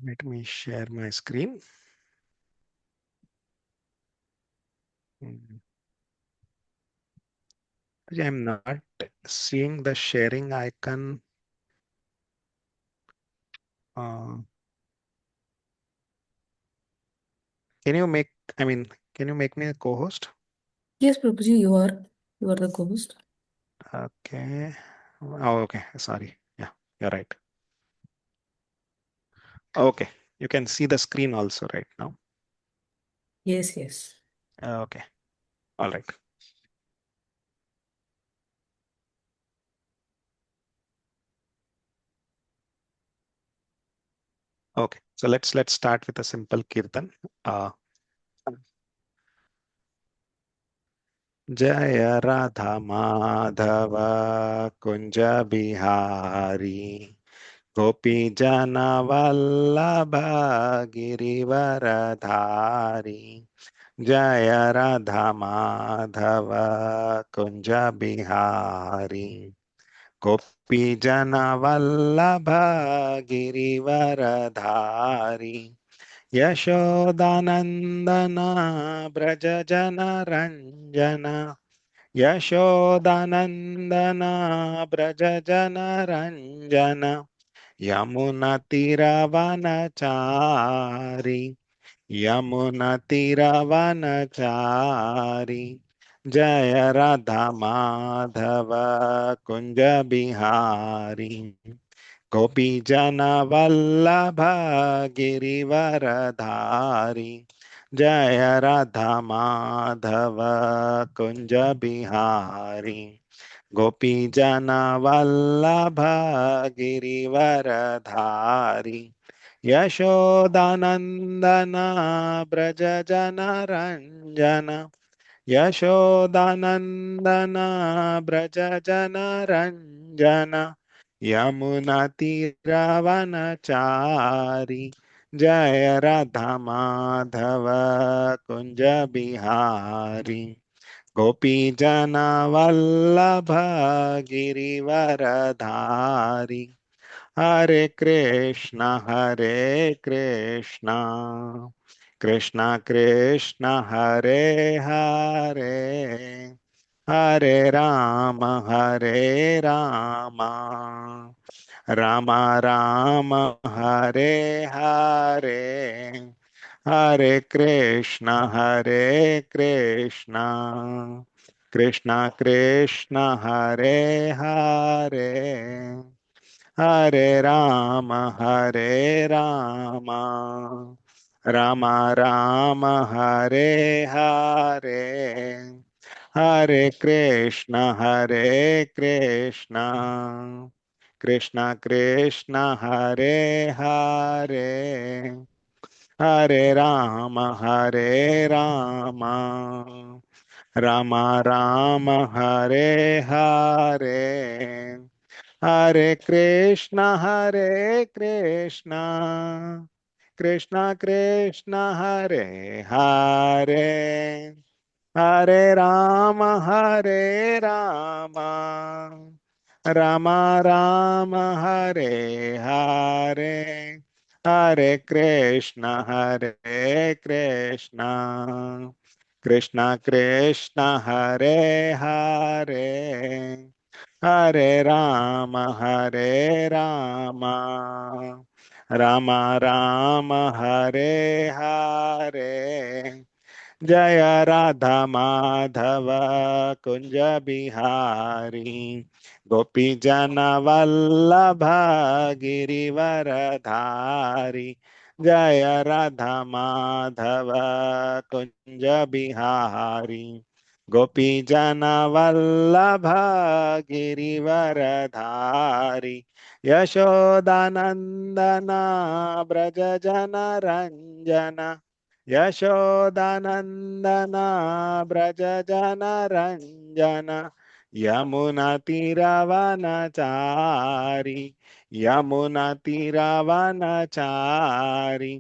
Let me share my screen. I'm not seeing the sharing icon. Uh, can you make, can you make me a co-host? Yes, Prabhuji, you are the co-host. Okay. Oh, okay. Sorry. Yeah, you're right. Okay. You can see the screen also right now. Yes, yes. Okay. All right. Okay. So let's start with a simple kirtan. Uh, जय राधा माधव कुंज बिहारी गोपी जन वल्लभ गिरिवरधारी जय राधा माधव कुंज बिहारी गोपी जन वल्लभ गिरिवरधारी यशोदानंदन ब्रज जन रंजन यशोदानंदन ब्रज जन रंजन यमुनतिरवनचारि यमुनतिरवनचारि जय राधा माधव कुंज बिहारी गोपी जन वल्लभ गिरिवरधारी जय राधा माधव कुंज बिहारी गोपी जन वल्लभ गिरिवरधारी यशोदानंदन ब्रज जन रंजन यशोदानंदन ब्रज जन रंजन यमुनतिरवनचारि जय राधा माधव कुंज बिहारी गोपी जन वल्लभ गिरिवरधारी हरे कृष्ण कृष्ण कृष्ण हरे हरे हरे राम राम राम हरे हरे हरे कृष्ण कृष्ण कृष्ण हरे हरे हरे राम राम राम हरे हरे हरे कृष्ण कृष्ण कृष्ण हरे हरे हरे राम राम राम हरे हरे हरे कृष्ण कृष्ण कृष्ण हरे हरे हरे राम राम राम हरे हरे हरे कृष्ण कृष्ण कृष्ण हरे हरे हरे राम राम राम हरे हरे जय राधा माधव कुंज बिहारी गोपी जन वल्लभ गिरिवरधारी जय राधा माधव कुंज बिहारी गोपी जन वल्लभ गिरिवरधारी यशोदानंदन ब्रज जन रंजन यशोदानंदन ब्रज जन रंजन यमुनतिरवनचारि यमुनतिरवनचारि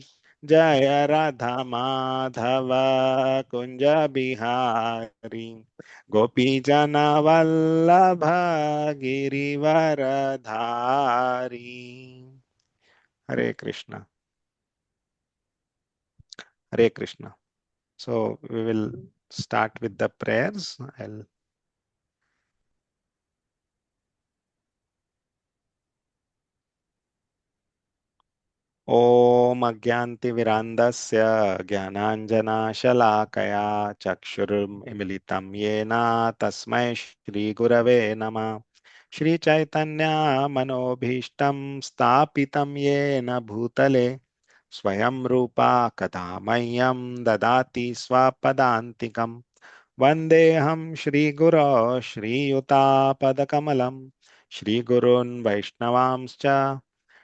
जय राधा माधव कुंज बिहारी गोपी जन वल्लभ गिरिवरधारी हरे Krishna. Hare Krishna. So we will start with the prayers. ॐ अज्ञानतिमिरान्धस्य ज्ञानाञ्जनशलाकया चक्षुरुन्मीलितं येन तस्मै श्रीगुरवे नमः। श्रीचैतन्यमनोभीष्टं स्थापितं येन भूतले स्वयं रूपा कदा मह्यं ददाति स्वपदान्तिकम्। वन्देऽहं श्रीगुरो श्रीयुतापदकमलं श्रीगुरून् वैष्णवांश्च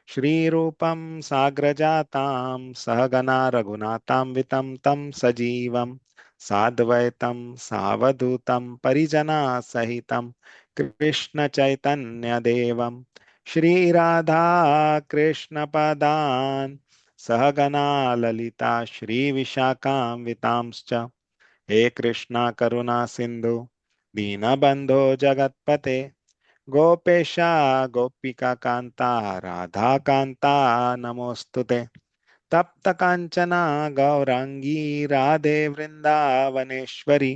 श्रीरूपं साग्रजातां सहगना रघुनाथान्वितं तं सजीवं साद्वैतं सावधूतं परिजनसहितं कृष्णचैतन्यदेवं श्रीराधा कृष्णपदान् सहगना ललिता श्रीविशाखान्वितांश्च। हे कृष्णा करुणा सिंधु दीनबंधो जगतपते गोपेशा गोपिका कांता राधा कांता नमोस्तुते। तप्त कांचना गौरांगी राधे वृंदावनेश्वरी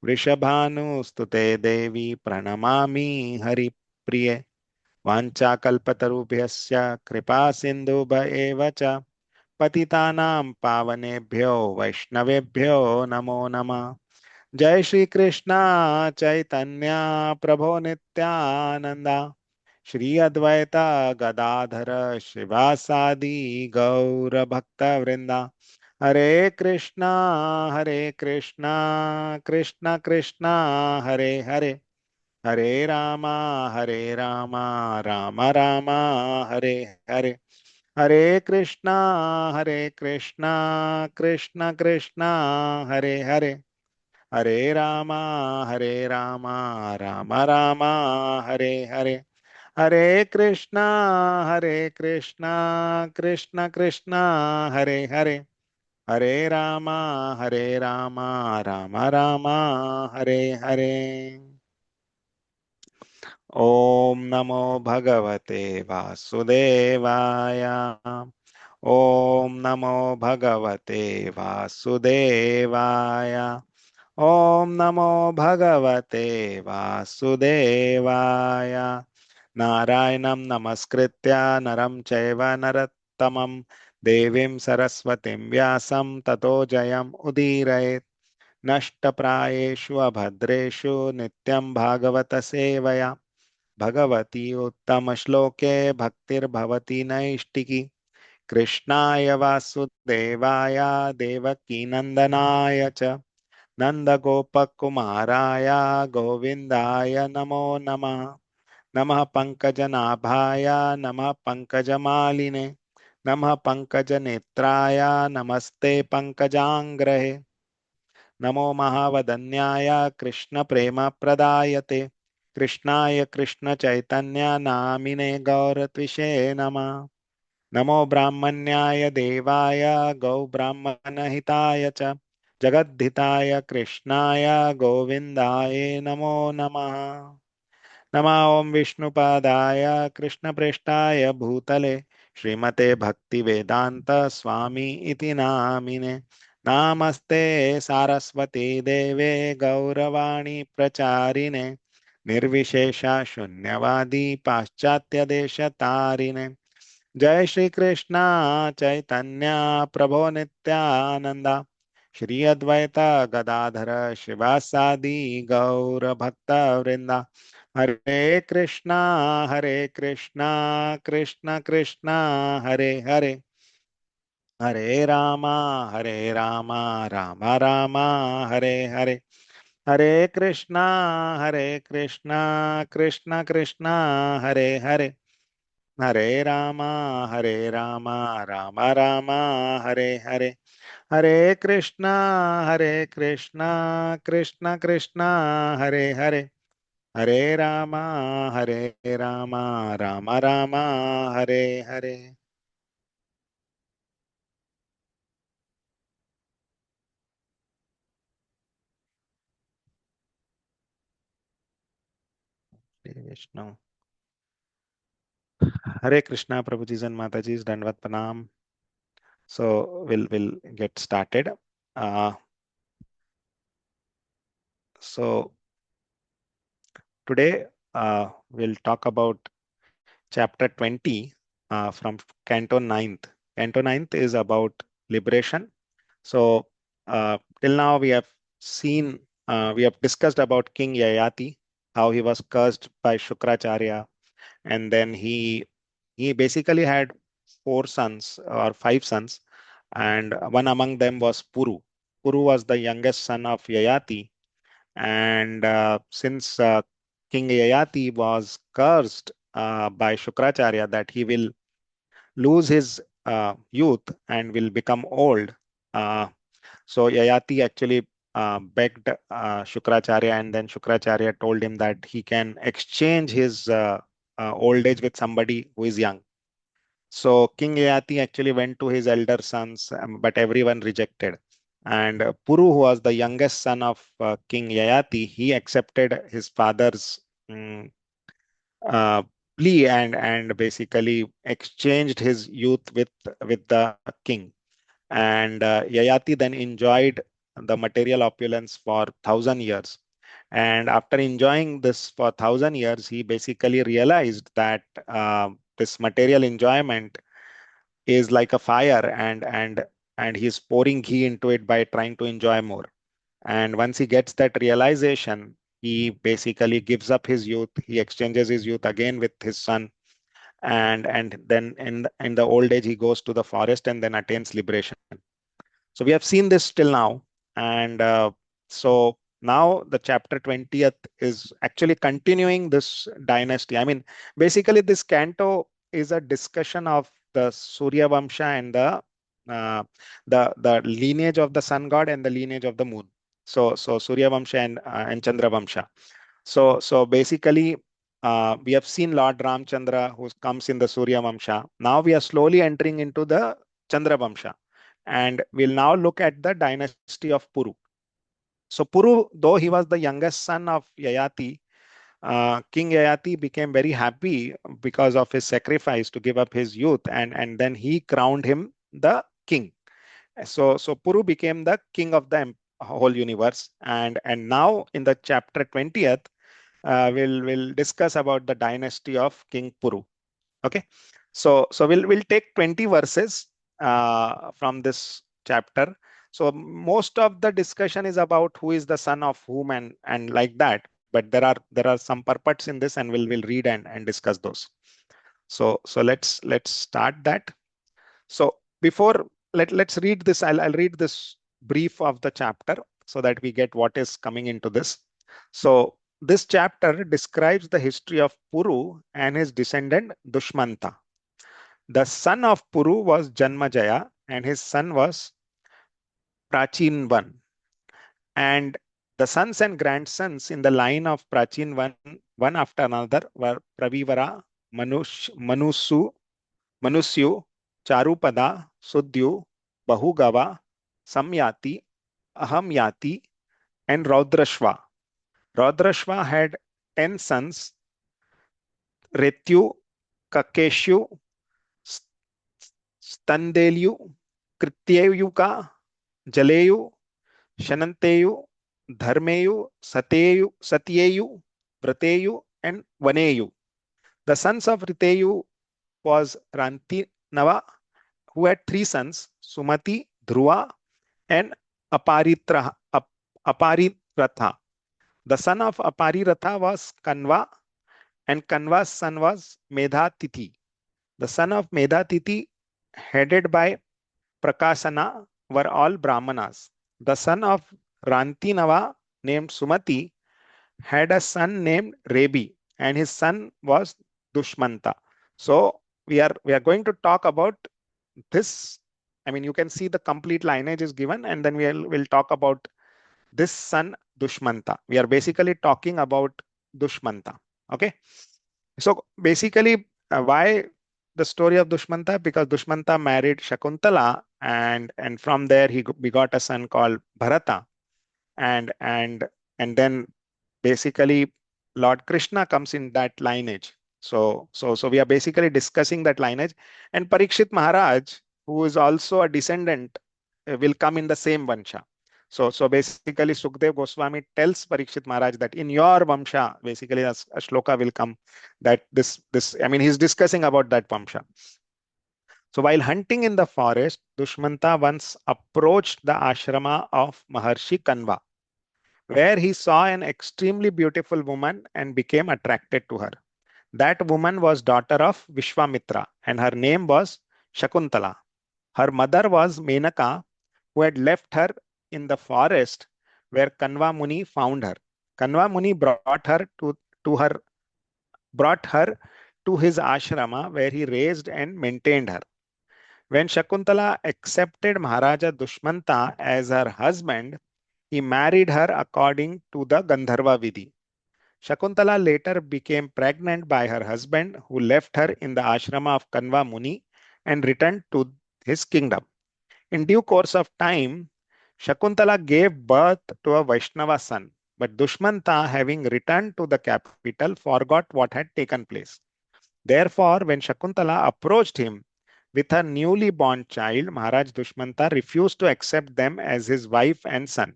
वृषभानुस्तुते देवी प्रणमामि हरिप्रिये। वाञ्छाकल्पतरुभ्यश्च कृपा सिन्धुभ एव च पतितानां पावनेभ्यो वैष्णवेभ्यो नमो नमः। जय श्री कृष्णा चैतन्य प्रभो नित्यानंदा श्री अद्वैता गदाधर शिवासादि गौर भक्त वृंदा। हरे कृष्णा कृष्ण कृष्णा हरे हरे हरे रामा राम राम हरे हरे। हरे कृष्णा कृष्ण कृष्णा हरे हरे हरे रामा राम राम हरे हरे। हरे कृष्णा कृष्ण कृष्ण हरे हरे हरे रामा राम राम हरे हरे। ओम नमो भगवते वासुदेवाय। ओम नमो भगवते वासुदेवाय। ओम नमो भगवते वासुदेवाय। नारायणं नमस्कृत्य नरं चैव नरोत्तमं देवीं सरस्वतीं व्यासं ततो जयम् उदीरयेत्। नष्टप्रायेषु अभद्रेषु नित्यं भागवत सेवया भगवती उत्तमश्लोके भक्तिर्भवति नैष्टिकी। कृष्णाय वासुदेवाय देवकीनन्दनाय च नन्दगोपकुमाराय गोविन्दाय नमो नमः। नमः पङ्कजनाभाय नमः पङ्कजमालिने नमः पङ्कजनेत्राय नमस्ते पङ्कजाङ्ग्रहे। नमो महावदन्याय कृष्णप्रेमप्रदायते कृष्णाय कृष्णचैतन्य नामिने गौरत्विषे नमः। नमो ब्राह्मण्याय देवाय गौब्राह्मणहिताय च जगद्धिताय कृष्णाय गोविन्दाय नमो नमः। नमः ओं विष्णुपादाय कृष्णप्रेष्ठाय भूतले श्रीमते भक्तिवेदांत स्वामी इति नामिने। नामस्ते सारस्वती देवे गौरवाणी प्रचारिणे निर्विशेषा शून्यवादी पाश्चात्य देश तारिणे। जय श्री कृष्णा चैतन्य प्रभो नित्यानंदा श्री अद्वैता गदाधर शिवासादि गौर भक्त वृंदा। हरे कृष्णा कृष्ण कृष्णा हरे हरे हरे रामा राम राम हरे हरे। हरे कृष्णा कृष्ण कृष्णा हरे हरे हरे रामा राम राम हरे हरे। हरे कृष्णा कृष्ण कृष्ण हरे हरे हरे रामा राम राम हरे हरे। श्री विष्णु। हरे कृष्णा प्रभु जी, जन माता जी, दंडवत प्रणाम। So we'll get started. Uh, so today we'll talk about chapter 20 from Canto 9th. Canto 9th is about liberation. So till now we have discussed about King Yayati, how he was cursed by Shukracharya, and then he basically had four sons or five sons, and one among them was Puru. Puru was the youngest son of Yayati, and since King Yayati was cursed by Shukracharya that he will lose his youth and will become old. Uh, so Yayati actually begged Shukracharya, and then Shukracharya told him that he can exchange his old age with somebody who is young. So King Yayati actually went to his elder sons, but everyone rejected. And Puru, who was the youngest son of King Yayati, he accepted his father's mm, uh, plea and basically exchanged his youth with the king. And Yayati then enjoyed the material opulence for 1,000 years. And after enjoying this for 1,000 years, he basically realized that this material enjoyment is like a fire, and he's pouring ghee into it by trying to enjoy more. And once he gets that realization, he basically gives up his youth. He exchanges his youth again with his son, and then in the old age he goes to the forest and then attains liberation. So we have seen this till now, and so now the chapter 20th is actually continuing this dynasty. I mean, basically this canto is a discussion of the Surya Vamsha and uh, the lineage of the sun god and the lineage of the moon. So Surya Vamsha and Chandra Vamsha. So basically, we have seen Lord Ramchandra who comes in the Surya Vamsha. Now we are slowly entering into the Chandra Vamsha, and we'll now look at the dynasty of Puru. So Puru, though he was the youngest son of Yayati, King Yayati became very happy because of his sacrifice to give up his youth, and then he crowned him the king. So Puru became the king of the whole universe, and now in the chapter 20th, we'll discuss about the dynasty of King Puru. Okay, so we'll take 20 verses from this chapter. So most of the discussion is about who is the son of whom and like that. But there are some purports in this, and we'll read and discuss those. So let's start that. So before let's read this. I'll read this brief of the chapter so that we get what is coming into this. So this chapter describes the history of Puru and his descendant Dushmanta. The son of Puru was Janmajaya, and his son was Prachinvan. And the sons and grandsons in the line of one after another, were Pravivara, Manusyu, Charupada, Sudyu, Bahugava, Samyati, Ahamyati, and Raudrashva. Raudrashva had 10 sons: Retyu, Kakeshu, Standelyu, Krityayuka, Jaleyu, Shananteyu, Dharmeyu, Satyeyu, Vrateyu, and Vaneyu. The sons of Riteyu was Rantinava, who had three sons: Sumati, Dhruva, and Apariratha. The son of Apariratha was Kanva, and Kanva's son was Medhatithi. The son of Medhatithi, headed by Prakasana, were all Brahmanas. The son of Rantinava, named Sumati, had a son named Rebi, and his son was Dushmanta. So we are going to talk about this. I mean, you can see the complete lineage is given, and then we'll talk about this son Dushmanta. We are basically talking about Dushmanta. Okay. So basically, why the story of Dushmanta? Because Dushmanta married Shakuntala, and from there he begot a son called Bharata, and and and then basically Lord Krishna comes in that lineage. So we are basically discussing that lineage. And Parikshit Maharaj, who is also a descendant, will come in the same Vansha. So basically, Sukdev Goswami tells Parikshit Maharaj that in your Vamsha, basically a shloka will come that I mean, he's discussing about that Vamsha. So while hunting in the forest, Dushmanta once approached the ashrama of Maharshi Kanva, where he saw an extremely beautiful woman and became attracted to her. That woman was daughter of Vishwamitra, and her name was Shakuntala. Her mother was Menaka, who had left her in the forest where Kanva Muni found her. Kanva Muni to her brought her to his ashrama where he raised and maintained her. When Shakuntala accepted Maharaja Dushmanta as her husband, he married her according to the Gandharva Vidhi. Shakuntala later became pregnant by her husband, who left her in the ashrama of Kanva Muni and returned to his kingdom. In due course of time, Shakuntala gave birth to a Vaishnava son, but Dushmanta, having returned to the capital, forgot what had taken place. Therefore, when Shakuntala approached him with her newly born child, Maharaj Dushmanta refused to accept them as his wife and son.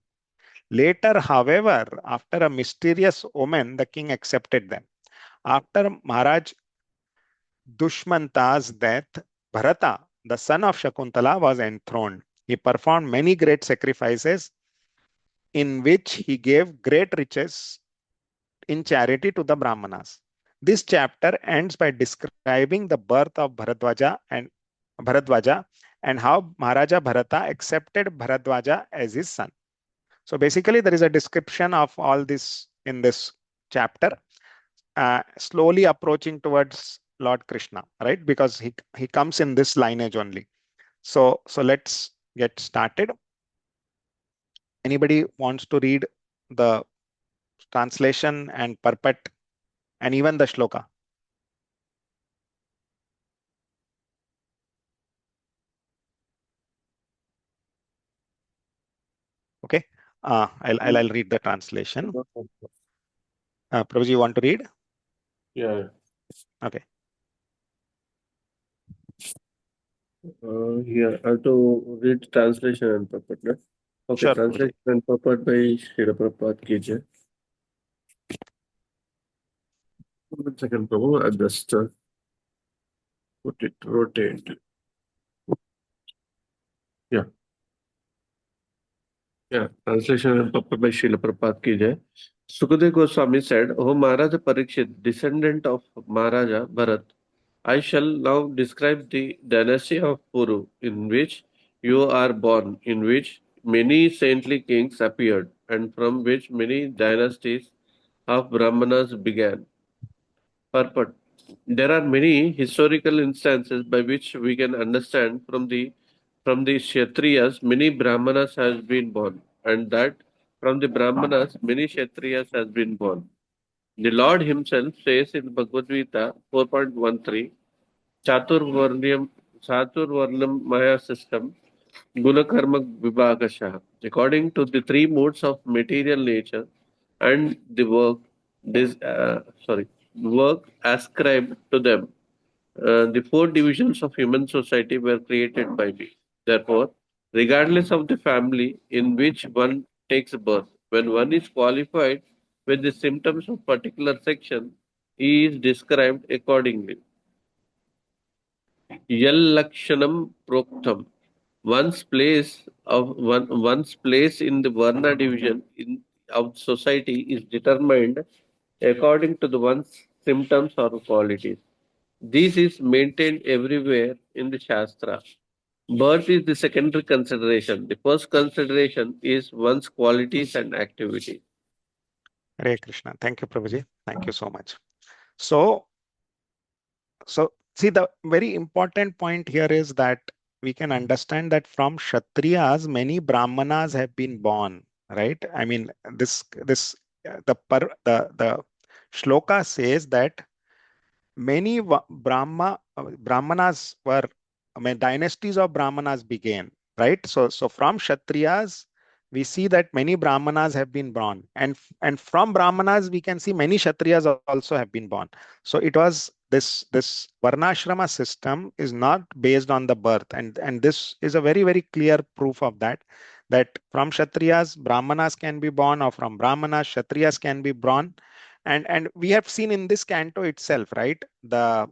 Later, however, after a mysterious omen, the king accepted them. After Maharaj Dushmanta's death, Bharata, the son of Shakuntala, was enthroned. He performed many great sacrifices in which he gave great riches in charity to the Brahmanas. This chapter ends by describing the birth of Bharadwaja and how Maharaja Bharata accepted Bharadwaja as his son. So basically, there is a description of all this in this chapter, slowly approaching towards Lord Krishna, right? Because he comes in this lineage only. So let's get started. Anybody wants to read the translation and purport and even the shloka? Okay. I'll read the translation. Prabhuji, you want to read? Yeah. Okay. Here, I have to read translation and purport, no? Okay, Sure, Prabhuji. translation and purport by Shreegopal Prabhuji. One second, Prabhu, I just rotate. Yeah. Yeah, translation and purport by Srila Prabhupada ki jai. Sukadeva Goswami said, O Maharaja Parikshit, descendant of Maharaja Bharat, I shall now describe the dynasty of Puru, in which you are born, in which many saintly kings appeared, and from which many dynasties of Brahmanas began. Purport. There are many historical instances by which we can understand from the Kshatriyas many Brahmanas has been born, and that from the Brahmanas many Kshatriyas has been born. The Lord Himself says in Bhagavad Gita 4.13, Chaturvarnam Maya system, Gunakarma Vibhagasha, according to the three modes of material nature and the work ascribed to them. The four divisions of human society were created by me. Therefore, regardless of the family in which one takes birth, when one is qualified with the symptoms of particular section, he is described accordingly. Yal Proktam. One's place in the Varna division of society is determined according to the one's symptoms or qualities. This is maintained everywhere in the Shastra. Birth is the secondary consideration. The first consideration is one's qualities and activity. Hare Krishna. Thank you, Prabhuji. Thank you so much. So see, the very important point here is that we can understand that from Kshatriyas, many Brahmanas have been born, right? I mean, the shloka says that many Brahmanas were, I mean, dynasties of Brahmanas began, right? So from Kshatriyas, we see that many Brahmanas have been born, and from Brahmanas we can see many Kshatriyas also have been born. So it was this Varnashrama system is not based on the birth, and this is a very very clear proof of that. That from Kshatriyas Brahmanas can be born, or from Brahmanas Kshatriyas can be born, and we have seen in this canto itself, right? The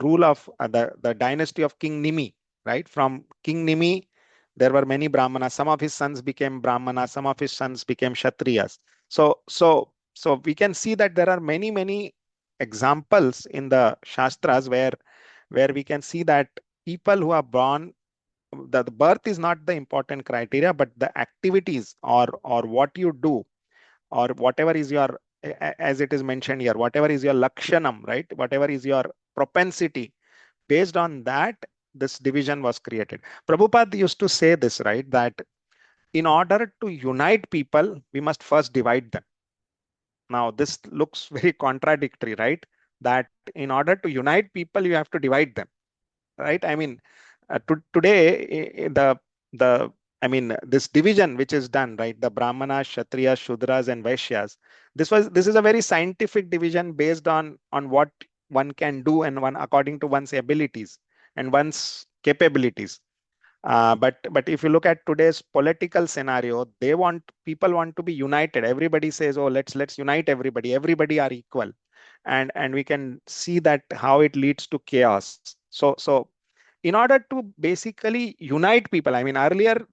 rule of the dynasty of King Nimi, right? From King Nimi there were many Brahmanas. Some of his sons became Brahmanas, some of his sons became Kshatriyas. So we can see that there are many, many examples in the Shastras where we can see that people who are born, the birth is not the important criteria, but the activities or what you do, or whatever is your, as it is mentioned here, whatever is your lakshanam, right? Whatever is your propensity, based on that, this division was created. Prabhupada used to say this, right? That in order to unite people, we must first divide them. Now, this looks very contradictory, right? That in order to unite people, you have to divide them, right? I mean, today, the I mean, this division which is done, right? The Brahmanas, Kshatriyas, Shudras, and Vaishyas. This is a very scientific division based on what one can do and one according to one's abilities and one's capabilities. But if you look at today's political scenario, people want to be united. Everybody says, "Oh, let's unite everybody. Everybody are equal," and we can see that how it leads to chaos. So in order to basically unite people, I mean, earlier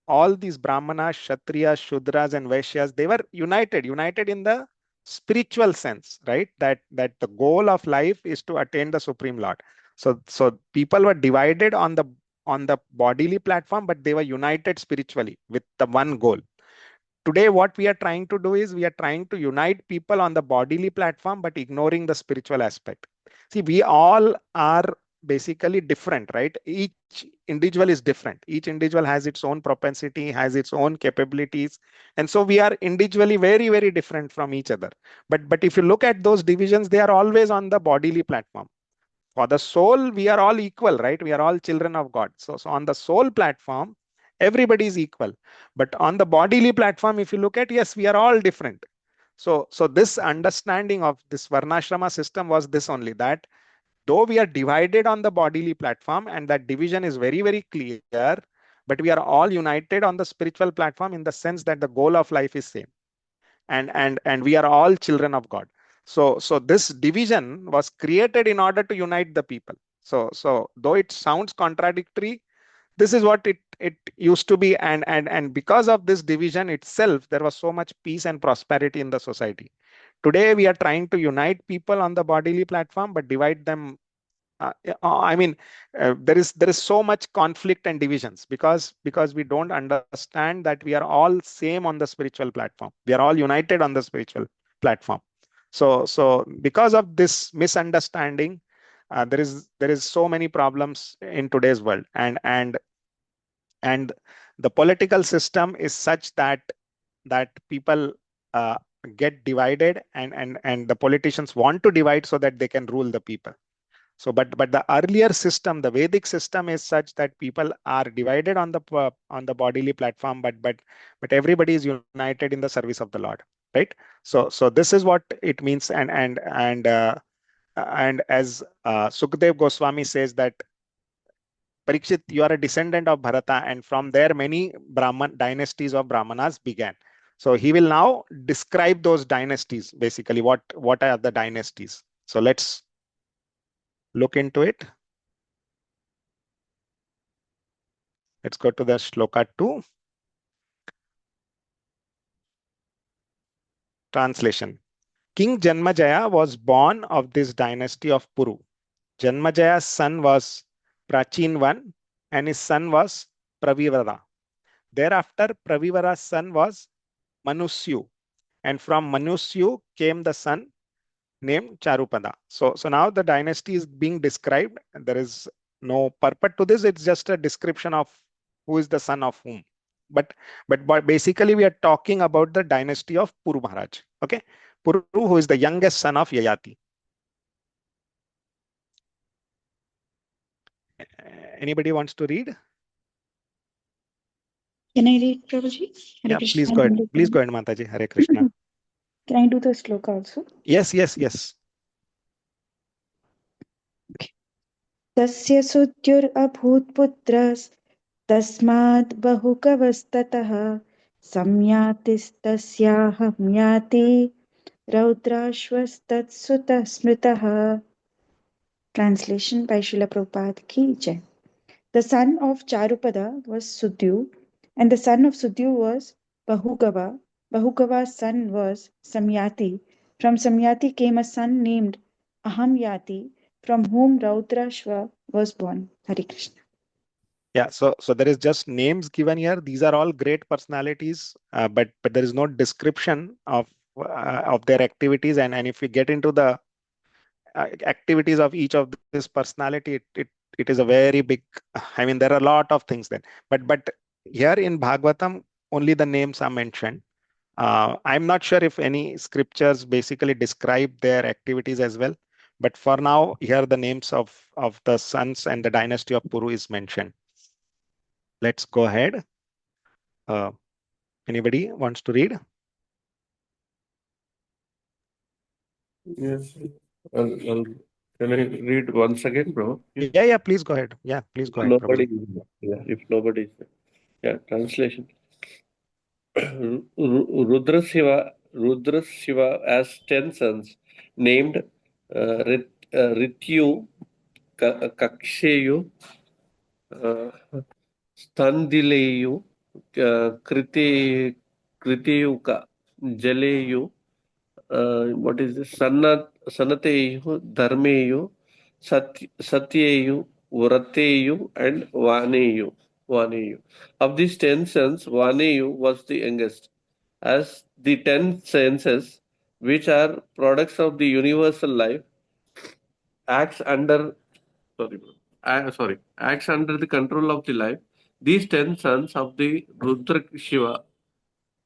all these Brahmanas, Kshatriyas, Shudras, and Vaishyas, they were united in the spiritual sense, right? That the goal of life is to attain the Supreme Lord. So people were divided on the bodily platform, but they were united spiritually with the one goal. Today, what we are trying to do is we are trying to unite people on the bodily platform, but ignoring the spiritual aspect. See, we all are basically different, right? Each individual is different. Each individual has its own propensity, has its own capabilities. And so we are individually very, very different from each other. But if you look at those divisions, they are always on the bodily platform. For the soul, we are all equal, right? We are all children of God. So on the soul platform, everybody is equal. But on the bodily platform, if you look at, yes, we are all different. So this understanding of this Varnashrama system was this only, that though we are divided on the bodily platform, and that division is very, very clear, but we are all united on the spiritual platform in the sense that the goal of life is same, and we are all children of God. So this division was created in order to unite the people. So though it sounds contradictory, this is what it used to be, and because of this division itself, there was so much peace and prosperity in the society. Today we are trying to unite people on the bodily platform, but divide them. I mean, there is so much conflict and divisions because we don't understand that we are all same on the spiritual platform. We are all united on the spiritual platform. So because of this misunderstanding, there is so many problems in today's world, and the political system is such that people uh, get divided, and the politicians want to divide so that they can rule the people. So, but the earlier system, the Vedic system, is such that people are divided on the bodily platform, but everybody is united in the service of the Lord, right? So this is what it means, and as Sukdev Goswami says that, Parikshit, you are a descendant of Bharata, and from there many Brahman dynasties of Brahmanas began. So he will now describe those dynasties, basically what are the dynasties. So let's look into it. Let's go to the Shloka 2. Translation. King Janmajaya was born of this dynasty of Puru. Janmajaya's son was Prachin and his son was Pravivara. Thereafter, Pravivara's son was Manusyu, and from Manusyu came the son named Charupada. So now the dynasty is being described. There is no purport to this. It's just a description of who is the son of whom. But but basically we are talking about the dynasty of Puru Maharaj. Okay, Puru, who is the youngest son of Yayati. Anybody wants to read? Can I read, Prabhuji? Hare Yeah, Krishna. please go ahead. Please go ahead, Mataji. Hare Krishna. Can I do the sloka also? Yes, yes, yes. तस्य सुद्युरभूत् पुत्रस् तस्मात् बहुकवस्ततः संयातिस्तस्याह म्याति रौद्राश्वस्तत्सुतः स्मृतः. Translation by Srila Prabhupada ki jai. The son of Charupada was Sudyu, and the son of Sudyu was Bahugava. Bahugava's son was Samyati. From Samyati came a son named Ahamyati, from whom Raudrashva was born. Hare Krishna. Yeah, so there is just names given here. These are all great personalities, but there is no description of their activities. And if we get into the activities of each of this personality, it is a very big. I mean, there are a lot of things then. But here in Bhagavatam, only the names are mentioned. I'm not sure if any scriptures basically describe their activities as well. But for now, here the names of the sons and the dynasty of Puru is mentioned. Let's go ahead. Anybody wants to read? Yes. Can I read once again, bro? Yeah, please go ahead. Yeah, please go ahead, Nobody. Prabhuji. Yeah, if nobody is there. Yeah, translation. Rudra Shiva has 10 sons named Rityu, Kaksheyu, Standileyu, Kriteyuka, Jaleyu, what is this? Sanateyu, Dharmeyu, Satyeyu, Vrateyu, and Vaneyu. Of these 10 sons, Vaneyu was the youngest. As the 10 senses, which are products of the universal life, acts under acts under the control of the life. These 10 sons of the Rudra Shiva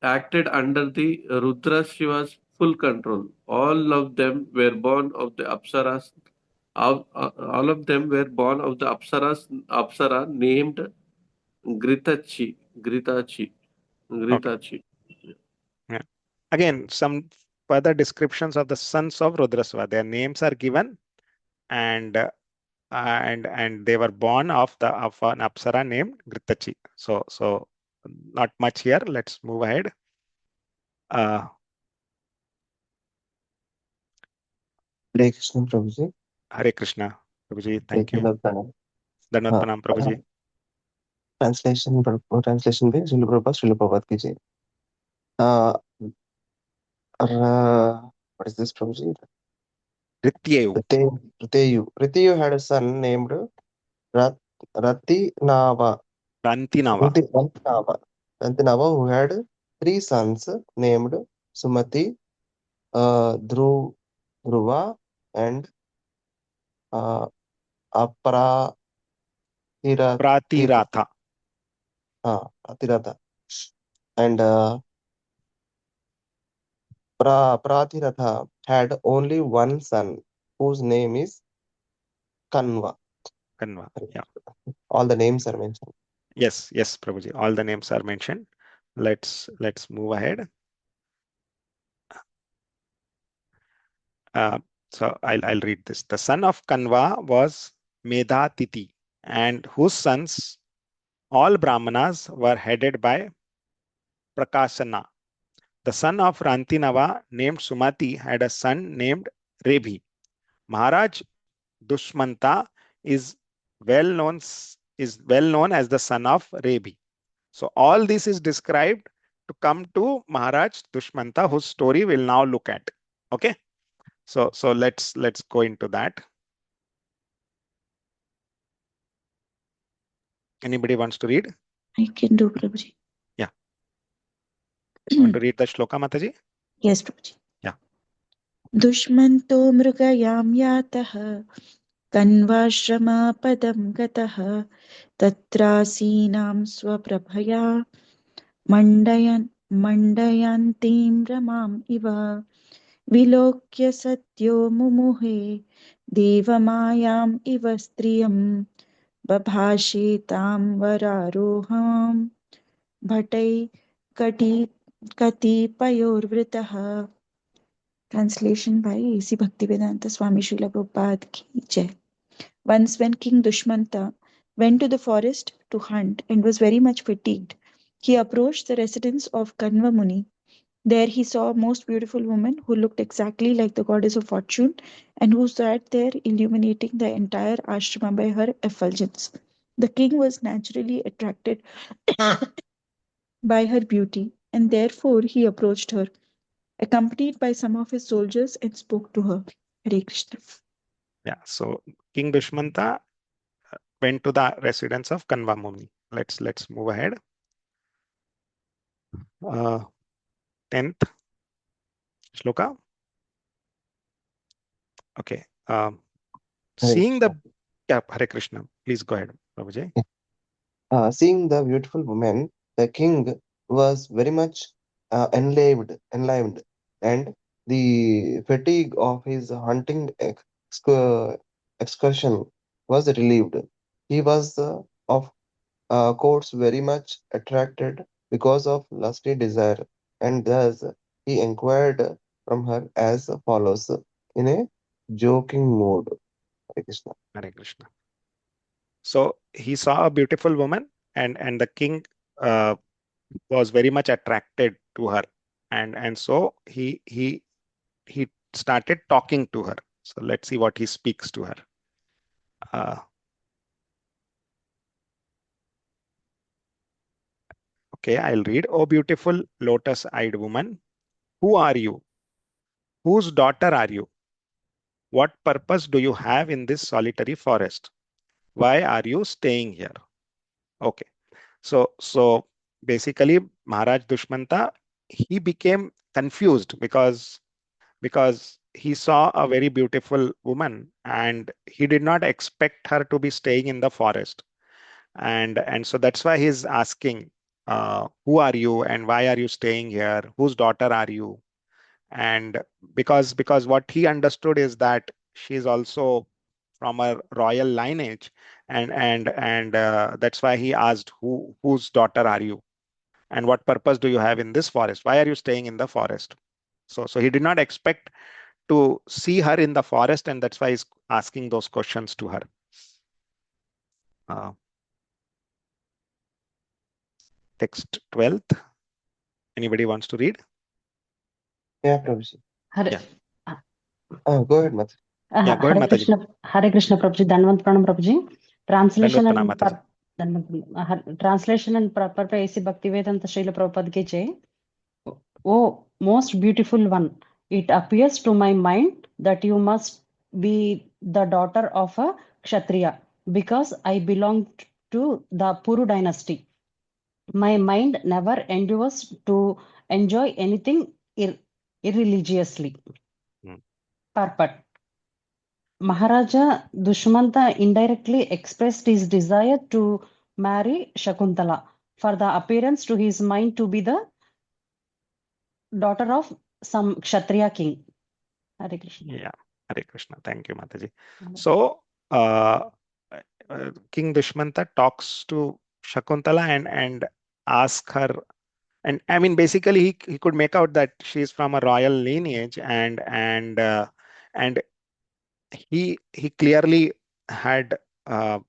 acted under the Rudra Shiva's full control. All of them were born of the Apsaras. All of them were born of the Apsara named Gritachi. Gritachi. Okay. Gritachi. Yeah. Again, some further descriptions of the sons of Rudrasva. Their names are given, and they were born of an Apsara named Gritachi. So not much here. Let's move ahead. Hare Krishna Prabhuji. Hare Krishna, Prabhuji. Thank you. Dandavat Dandavat pranam. Pranam, Prabhuji. Translation by Srila Prabhupada ki jai. What is this, Prabhuji? Rityeyu. Riteyu had a son named Ratinava. Rantinava. Rantinava, who had 3 sons named Sumati, Dhruva, and Apratiratha. Pratiratha. Pratiratha. And Pratiratha had only one son, whose name is Kanva. Kanva. Yeah. All the names are mentioned. Yes, Prabhuji. All the names are mentioned. Let's move ahead. So I'll read this. The son of Kanva was Medhatiti, and whose sons, all Brahmanas, were headed by Prakasana. The son of Rantinava, named Sumati, had a son named Rebhi. Maharaj Dushmanta is well known as the son of Rebhi. So all this is described to come to Maharaj Dushmanta, whose story we'll now look at. Okay. So let's go into that. Anybody wants to read? I can do, Prabhuji. Yeah. Want to read the shloka, Mataji? Yes, Prabhuji. Yeah. दुष्मन्तो मृगयां यातः कण्वाश्रमापदं गतः तत्रासीनां स्वप्रभया मण्डयन्तीं रमाम् इव विलोक्य सत्यो मुमुहे देवमायाम् इव स्त्रियं बभाषे तां वरारोहाम् bhatai kati katipayorvritah. Translation by A.C. Bhaktivedanta Swami Srila Prabhupada ki jai. Once when King Dushmanta went to the forest to hunt and was very much fatigued, he approached the residence of Kanva Muni. There he saw a most beautiful woman who looked exactly like the goddess of fortune and who sat there illuminating the entire ashrama by her effulgence. The king was naturally attracted by her beauty, and therefore he approached her, accompanied by some of his soldiers, and spoke to her. Hare Krishna. Yeah. So King Dushmanta went to the residence of Kanva Muni. Let's move ahead. 10th shloka. Okay. Hare Seeing the Krishna. Hare Krishna. Please go ahead, Prabhuji. Seeing the beautiful woman, the king was very much enlivened, and the fatigue of his hunting excursion was relieved. He was of course very much attracted because of lusty desire, and thus he inquired from her as follows in a joking mood. Hare Krishna. Hare Krishna. So he saw a beautiful woman, and the king uh, was very much attracted to her, and so he started talking to her. So let's see what he speaks to her. Uh, okay, I'll read. Oh, beautiful lotus-eyed woman, who are you? Whose daughter are you? What purpose do you have in this solitary forest? Why are you staying here? Okay. So basically, Maharaj Dushmanta, he became confused because he saw a very beautiful woman and he did not expect her to be staying in the forest. And so that's why he's asking, who are you and why are you staying here? Whose daughter are you? And because what he understood is that she's also from a royal lineage, and that's why he asked, whose daughter are you and what purpose do you have in this forest? Why are you staying in the forest? So he did not expect to see her in the forest, and that's why he's asking those questions to her. uh, Text 12th. Anybody wants to read? Yeah, Prabhuji. Hare, Yeah. Go ahead, Mata. Yeah, go ahead, Mataji. Hare Krishna Prabhuji, Dhanvant Pranam Prabhuji. Translation Dandavat Pranam, and Mataji. translation and proper by A.C. Bhaktivedanta Srila Prabhupada ki jai. Oh, most beautiful one, it appears to my mind that you must be the daughter of a Kshatriya because I belong to the Puru dynasty. My mind never endures to enjoy anything irreligiously. Purport. Maharaja Dushmanta indirectly expressed his desire to marry Shakuntala for the appearance to his mind to be the daughter of some Kshatriya king. Hare Krishna. Yeah, Hare Krishna. Thank you, Mataji. So King Dushmanta talks to Shakuntala and asks her, and I mean basically he could make out that she's from a royal lineage, and he clearly had I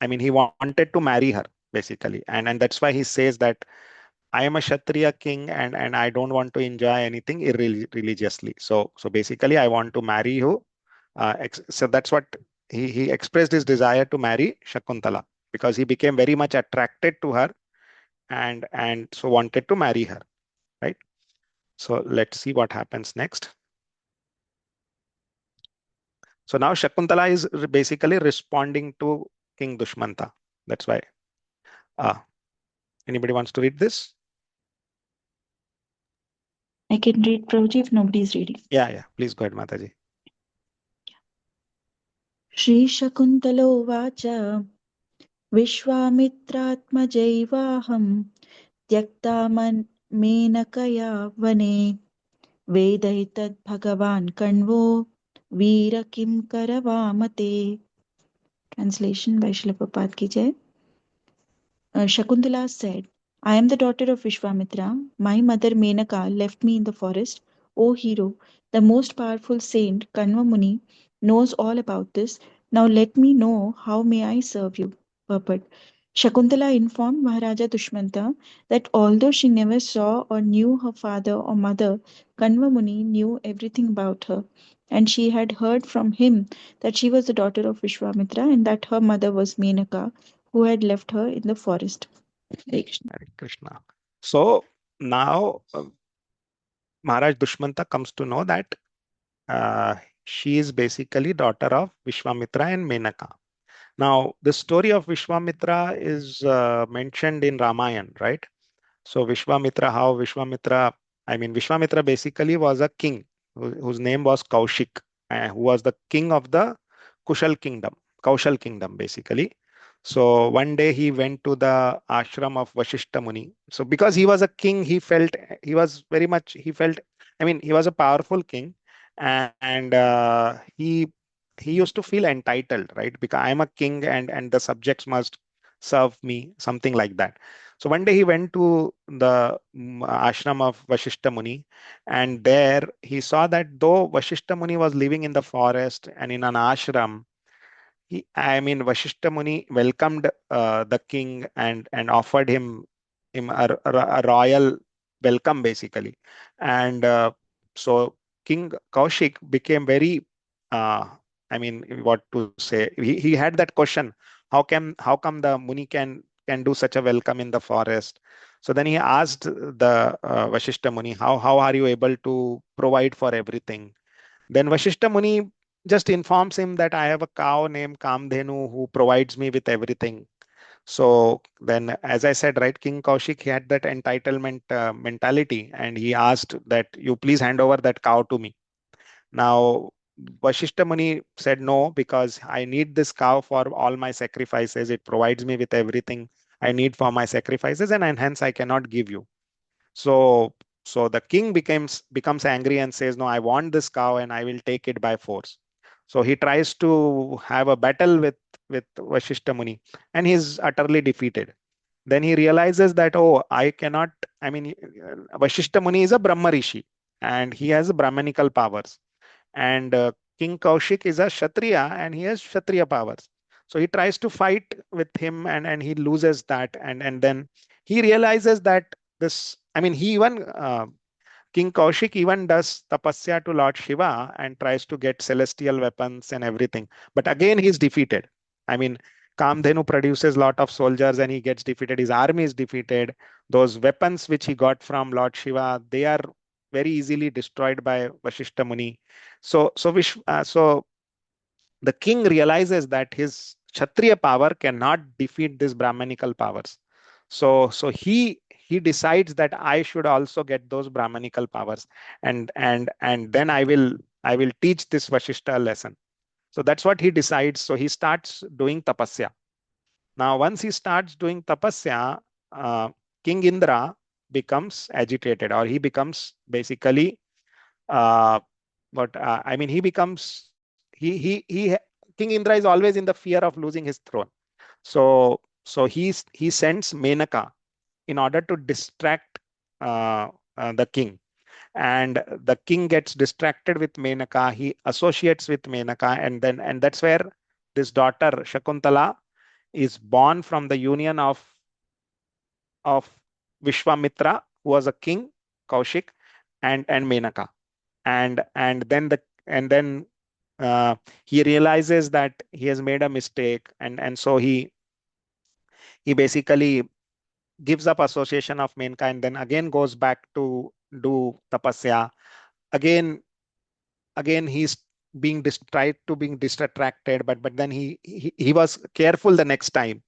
mean he wanted to marry her basically, and that's why he says that I am a Kshatriya king and I don't want to enjoy anything irreligiously. So basically I want to marry you. So that's what he expressed his desire to marry Shakuntala because he became very much attracted to her and so wanted to marry her, right? So let's see what happens next. So now Shakuntala is basically responding to King Dushmanta. That's why. Anybody wants to read this? I can read, Prabhuji, if nobody is reading. Yeah. Please go ahead, Mataji. Shri Shakuntala Vishwamitraत्मजैवाहं त्यक्ता मेनकया वने वेदैतद् भगवान् कण्वो वीर किं करवामते. Translation by Srila Prabhupada ki jai. Shakuntala said, I am the daughter of Vishwamitra. My mother Menaka left me in the forest. O hero, the most powerful saint, Kanva Muni, knows all about this. Now let me know how may I serve you. Purport. Shakuntala informed Maharaja Dushmanta that although she never saw or knew her father or mother, Kanva Muni knew everything about her, and she had heard from him that she was the daughter of Vishwamitra and that her mother was Menaka, who had left her in the forest. Hare Krishna. Hare Krishna. So now Maharaj Dushmanta comes to know that uh, she is basically daughter of Vishwamitra and Menaka. Now, the story of Vishwamitra is mentioned in Ramayana, right? So Vishwamitra, Vishwamitra basically was a king whose name was Kaushik, who was the king of the Kaushal kingdom basically. So one day he went to the ashram of Vashishta Muni. So because he was a king, he was a powerful king, and he used to feel entitled, right? Because I'm a king and the subjects must serve me, something like that. So one day he went to the ashram of Vashishta Muni, and there he saw that though Vashishta Muni was living in the forest and in an ashram, Vashishta Muni welcomed the king and offered him a royal welcome, basically. And so King Kaushik became very, what to say? He had that question: how come the Muni can do such a welcome in the forest? So then he asked the Vashishta Muni, how are you able to provide for everything? Then Vashishta Muni just informs him that I have a cow named Kamdhenu who provides me with everything. So then, as I said, right, King Kaushik, he had that entitlement mentality, and he asked that you please hand over that cow to me. Now, Vashishta Muni said no, because I need this cow for all my sacrifices. It provides me with everything I need for my sacrifices, and hence I cannot give you. So so the king becomes angry and says, no, I want this cow and I will take it by force. So he tries to have a battle with Vashishta Muni, and he's utterly defeated. Then he realizes that, oh, I cannot, Vashishta Muni is a Brahma Rishi and he has Brahmanical powers. And King Kaushik is a Kshatriya and he has Kshatriya powers. So he tries to fight with him, and he loses that. And then he realizes that he even, King Kaushik even does tapasya to Lord Shiva and tries to get celestial weapons and everything. But again, he's defeated. I mean, Kamdhenu produces lot of soldiers and he gets defeated. His army is defeated. Those weapons which he got from Lord Shiva, they are very easily destroyed by Vashishta Muni. So the king realizes that his Kshatriya power cannot defeat these Brahmanical powers. So he decides that I should also get those Brahmanical powers, and then I will teach this Vashishta a lesson. So that's what he decides. So he starts doing tapasya. Now, once he starts doing tapasya, uh, King Indra becomes agitated, or he becomes basically but he becomes he King Indra is always in the fear of losing his throne. So he sends Menaka in order to distract the king, and the king gets distracted with Menaka. He associates with Menaka, and that's where this daughter Shakuntala is born from the union of Vishwamitra, who was a king, Kaushik, and Menaka. And then he realizes that he has made a mistake, and so he basically gives up association of Menka, and then again goes back to do tapasya. Again again he's tried to being distracted, but then he was careful the next time.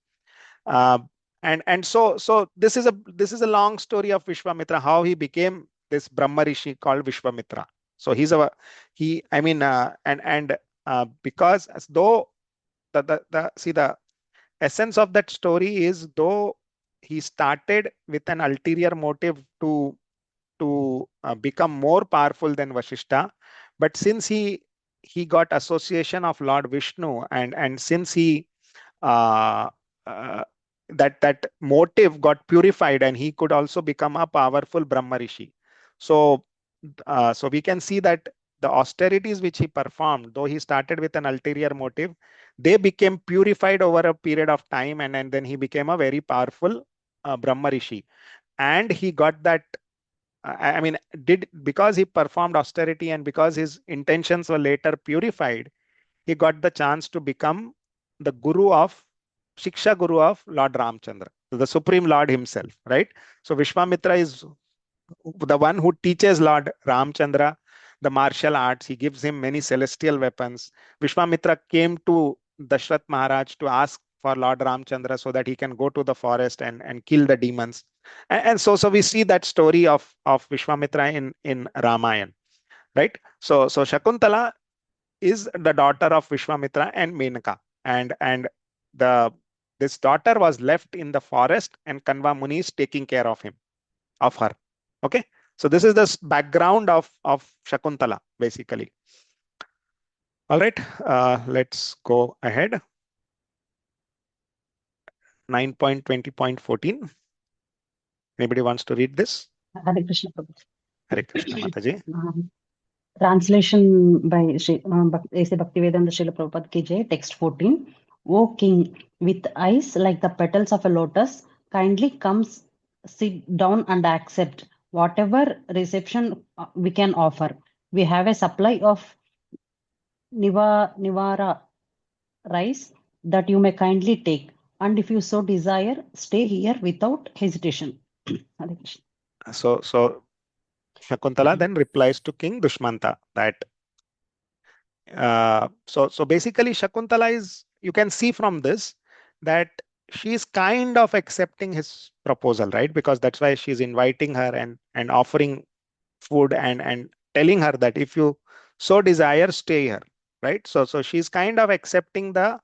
uh, and so this is a long story of Vishwamitra, how he became this Brahma Rishi called Vishwamitra. So he's a he I mean and because as though the essence of that story is, though he started with an ulterior motive to become more powerful than Vashishta, but since he got association of Lord Vishnu, and since he uh, uh, that motive got purified, and he could also become a powerful Brahma Rishi. So, so we can see that the austerities which he performed, though he started with an ulterior motive, they became purified over a period of time, and then he became a very powerful Brahma Rishi. And he got that, I mean, because he performed austerity and because his intentions were later purified, he got the chance to become the guru of Shiksha Guru of Lord Ramchandra, the Supreme Lord himself, right? So Vishwamitra is the one who teaches Lord Ramchandra the martial arts. He gives him many celestial weapons. Vishwamitra came to Dashrath Maharaj to ask for Lord Ramchandra so that he can go to the forest and kill the demons. And so we see that story of Vishwamitra in Ramayana, right? So Shakuntala is the daughter of Vishwamitra and Menaka. And the this daughter was left in the forest, and Kanva Muni is taking care of her. Okay. So this is the background of Shakuntala, basically. All right. Let's go ahead. 9.20.14. Anybody wants to read this? Hare Krishna Prabhuji. Hare Krishna Mataji. Translation by A.C. Bhaktivedanta Srila Prabhupada Ki Jai, text 14. O king, with eyes like the petals of a lotus, kindly come sit down and accept whatever reception we can offer. We have a supply of Nivara rice that you may kindly take. And if you so desire, stay here without hesitation. Hare Krishna. So Shakuntala then replies to King Dushmanta that so basically Shakuntala is, you can see from this that she is kind of accepting his proposal, right? Because that's why she's inviting her and offering food and telling her that if you so desire, stay here, right? So she's kind of accepting the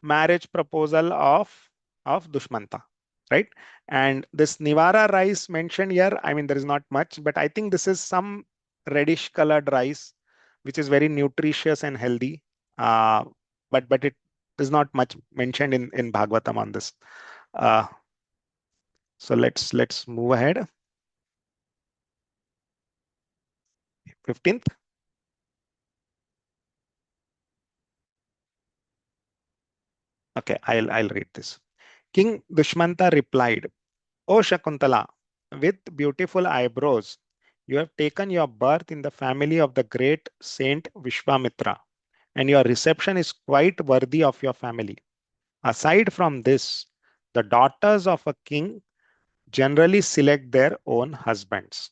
marriage proposal of Dushmanta, right? And this Nivara rice mentioned here, I mean, there is not much, but I think this is some reddish colored rice, which is very nutritious and healthy. Uh, but it is not much mentioned in Bhagavatam on this. Uh, so let's move ahead. 15th. Okay, I'll read this. King Dushmanta replied, O Shakuntala, with beautiful eyebrows, you have taken your birth in the family of the great saint Vishwamitra, and your reception is quite worthy of your family. Aside from this, the daughters of a king generally select their own husbands.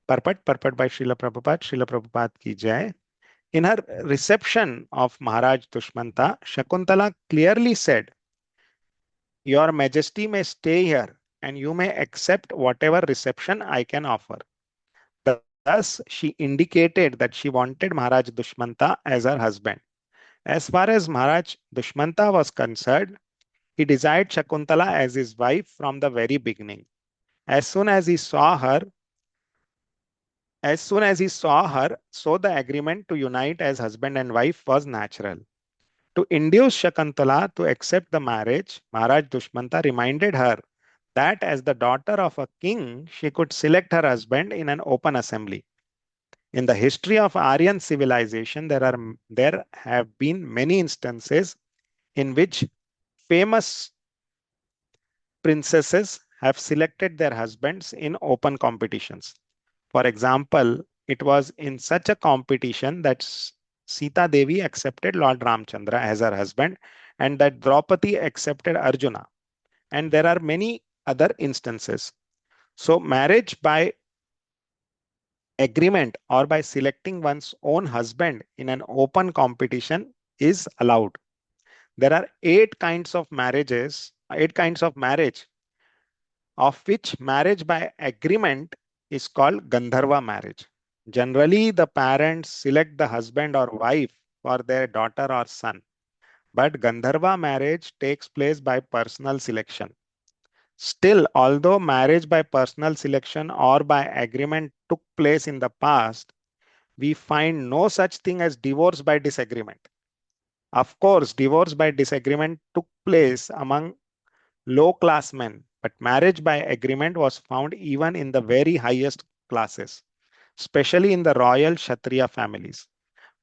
Purport by Srila Prabhupada ki jai. In her reception of Maharaj Dushmanta, Shakuntala clearly said, Your Majesty may stay here and you may accept whatever reception I can offer. Thus, she indicated that she wanted Maharaj Dushmanta as her husband. As far as Maharaj Dushmanta was concerned, he desired Shakuntala as his wife from the very beginning. As soon as he saw her, so the agreement to unite as husband and wife was natural. To induce Shakuntala to accept the marriage, Maharaj Dushmanta reminded her that as the daughter of a king, she could select her husband in an open assembly. In the history of Aryan civilization, there have been many instances in which famous princesses have selected their husbands in open competitions. For example, it was in such a competition that Sita Devi accepted Lord Ramchandra as her husband and that Draupadi accepted Arjuna. And there are many other instances. So marriage by agreement or by selecting one's own husband in an open competition is allowed. There are eight kinds of marriage, of which marriage by agreement is called Gandharva marriage. Generally, the parents select the husband or wife for their daughter or son. But Gandharva marriage takes place by personal selection. Still, although marriage by personal selection or by agreement took place in the past, we find no such thing as divorce by disagreement. Of course, divorce by disagreement took place among low class men, but marriage by agreement was found even in the very highest classes, especially in the royal Kshatriya families.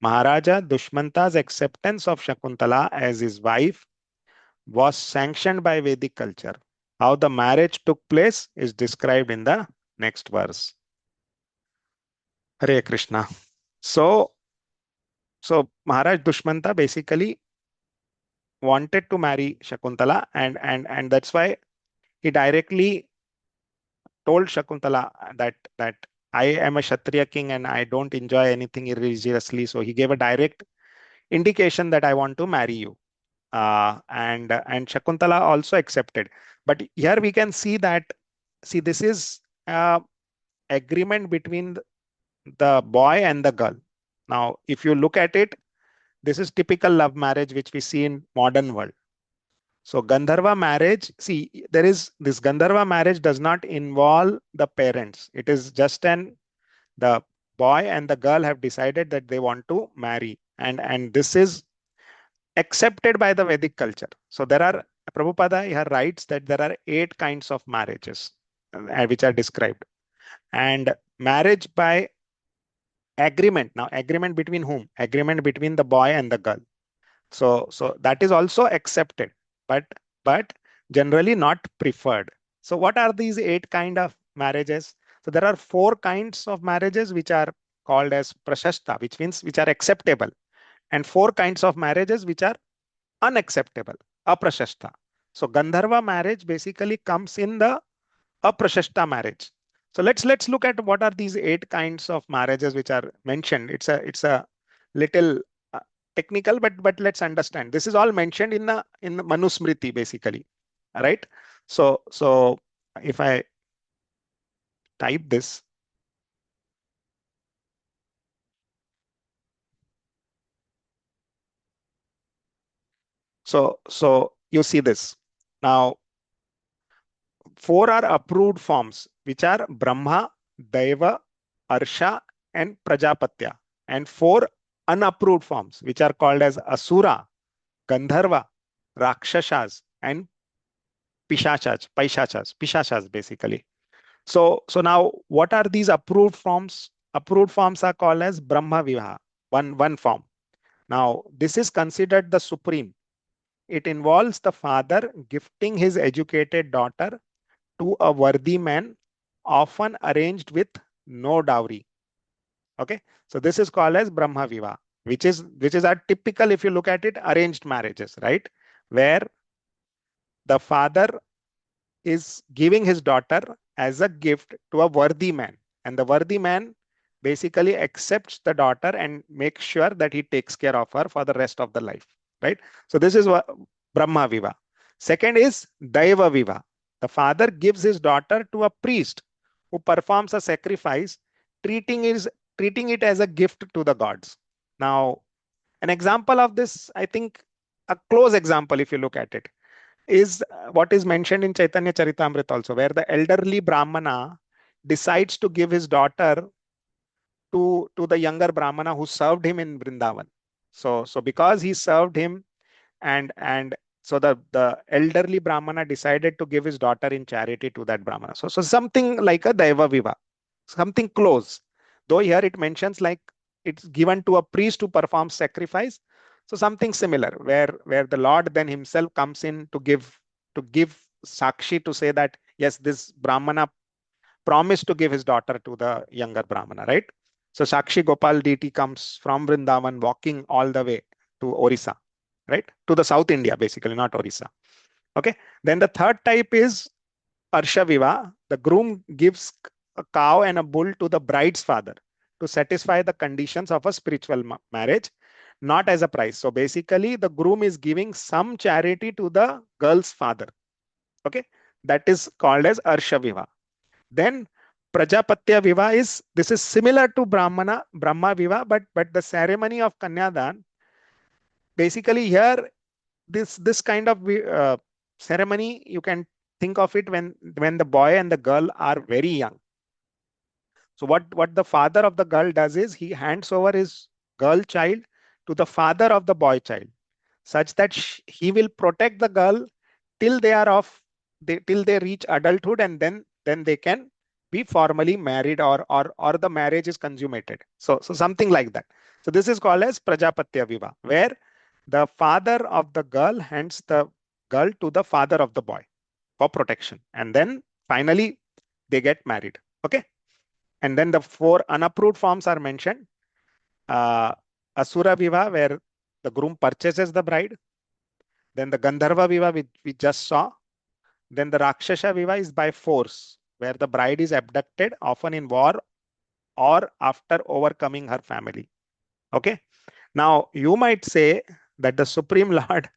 Maharaja Dushmanta's acceptance of Shakuntala as his wife was sanctioned by Vedic culture. How the marriage took place is described in the next verse. Hare Krishna. So Maharaj Dushmanta basically wanted to marry Shakuntala, and that's why he directly told Shakuntala that I am a Kshatriya king and I don't enjoy anything irreligiously. So he gave a direct indication that I want to marry you. And Shakuntala also accepted. But here we can see that, see, this is agreement between the boy and the girl. Now, if you look at it, this is typical love marriage which we see in modern world. So Gandharva marriage, see, there is this Gandharva marriage does not involve the parents. It is just the boy and the girl have decided that they want to marry, and this is accepted by the Vedic culture. So there are, Prabhupada here writes that there are 8 kinds of marriages which are described. And marriage by agreement. Now, agreement between whom? Agreement between the boy and the girl. So that is also accepted, but generally not preferred. So what are these 8 kind of marriages? So there are 4 kinds of marriages which are called as prashasta, which means which are acceptable, and 4 kinds of marriages which are unacceptable, aprashasta. So Gandharva marriage basically comes in the aprashasta marriage. So let's look at what are these 8 kinds of marriages which are mentioned. It's a little technical, but let's understand. This is all mentioned in the Manusmriti basically, right? So if I type this, so you see this. Now, 4 are approved forms, which are Brahma, Daiva, Arsha, and Prajapatya, and 4 unapproved forms, which are called as Asura, Gandharva, Rakshasas, and Pishachas basically. So now what are these approved forms? Approved forms are called as Brahma Vivaha, one form. Now, this is considered the supreme. It involves the father gifting his educated daughter to a worthy man, often arranged with no dowry. Okay, so this is called as Brahma Vivaha, which is a typical, if you look at it, arranged marriages, right? Where the father is giving his daughter as a gift to a worthy man, and the worthy man basically accepts the daughter and makes sure that he takes care of her for the rest of the life, right? So this is what Brahma Viva. Second is Daiva Viva. The father gives his daughter to a priest who performs a sacrifice, treating it as a gift to the gods. Now, an example of this, I think, a close example, if you look at it, is what is mentioned in Chaitanya Charitamrita also, where the elderly Brahmana decides to give his daughter to the younger Brahmana who served him in Vrindavan. So because he served him, and so the elderly Brahmana decided to give his daughter in charity to that Brahmana. So something like a Daiva Viva, something close. Though here it mentions like it's given to a priest who performs sacrifice. So something similar, where the Lord then himself comes in to give Sakshi to say that yes, this Brahmana promised to give his daughter to the younger Brahmana, right? So Sakshi Gopal deity comes from Vrindavan walking all the way to Orissa, right? To the South India, basically, not Orissa. Okay. Then the third type is Arsha Viva. The groom gives a cow and a bull to the bride's father to satisfy the conditions of a spiritual marriage, not as a price. So basically, the groom is giving some charity to the girl's father. Okay. That is called as Arsha Viva. Then Prajapatya Viva this is similar to Brahma Viva, but the ceremony of Kanyadan, basically here, this kind of ceremony, you can think of it when the boy and the girl are very young. So what the father of the girl does is he hands over his girl child to the father of the boy child, such that he will protect the girl till they are of till they reach adulthood, and then they can be formally married, or the marriage is consummated. So something like that. So this is called as Prajapatya Viva, where the father of the girl hands the girl to the father of the boy for protection, and then finally they get married. Okay. And then the four unapproved forms are mentioned. Asura Viva, where the groom purchases the bride. Then the Gandharva Viva, which we just saw. Then the Rakshasa Viva is by force, where the bride is abducted, often in war or after overcoming her family. Okay. Now, you might say that the Supreme Lord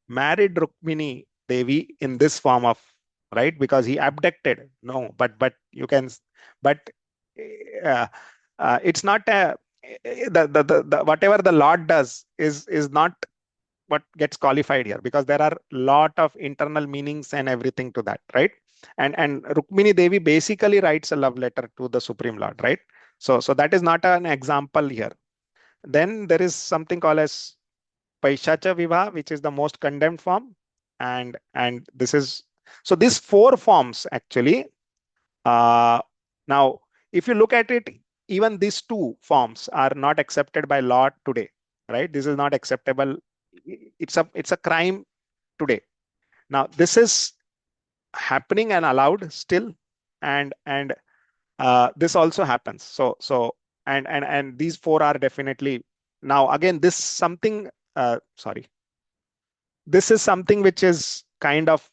married Rukmini Devi in this form of, right, because he abducted. No, but you can, but uh, it's not a, the whatever the Lord does is not what gets qualified here, because there are lot of internal meanings and everything to that, right? And Rukmini Devi basically writes a love letter to the Supreme Lord, right? So that is not an example here. Then there is something called as Paishacha Vivaha, which is the most condemned form. And this is, so these four forms actually, now if you look at it, even these two forms are not accepted by law today, right? This is not acceptable. It's a crime today. Now this is happening and allowed still, and this also happens. And these four are definitely, now again, this something, sorry, this is something which is kind of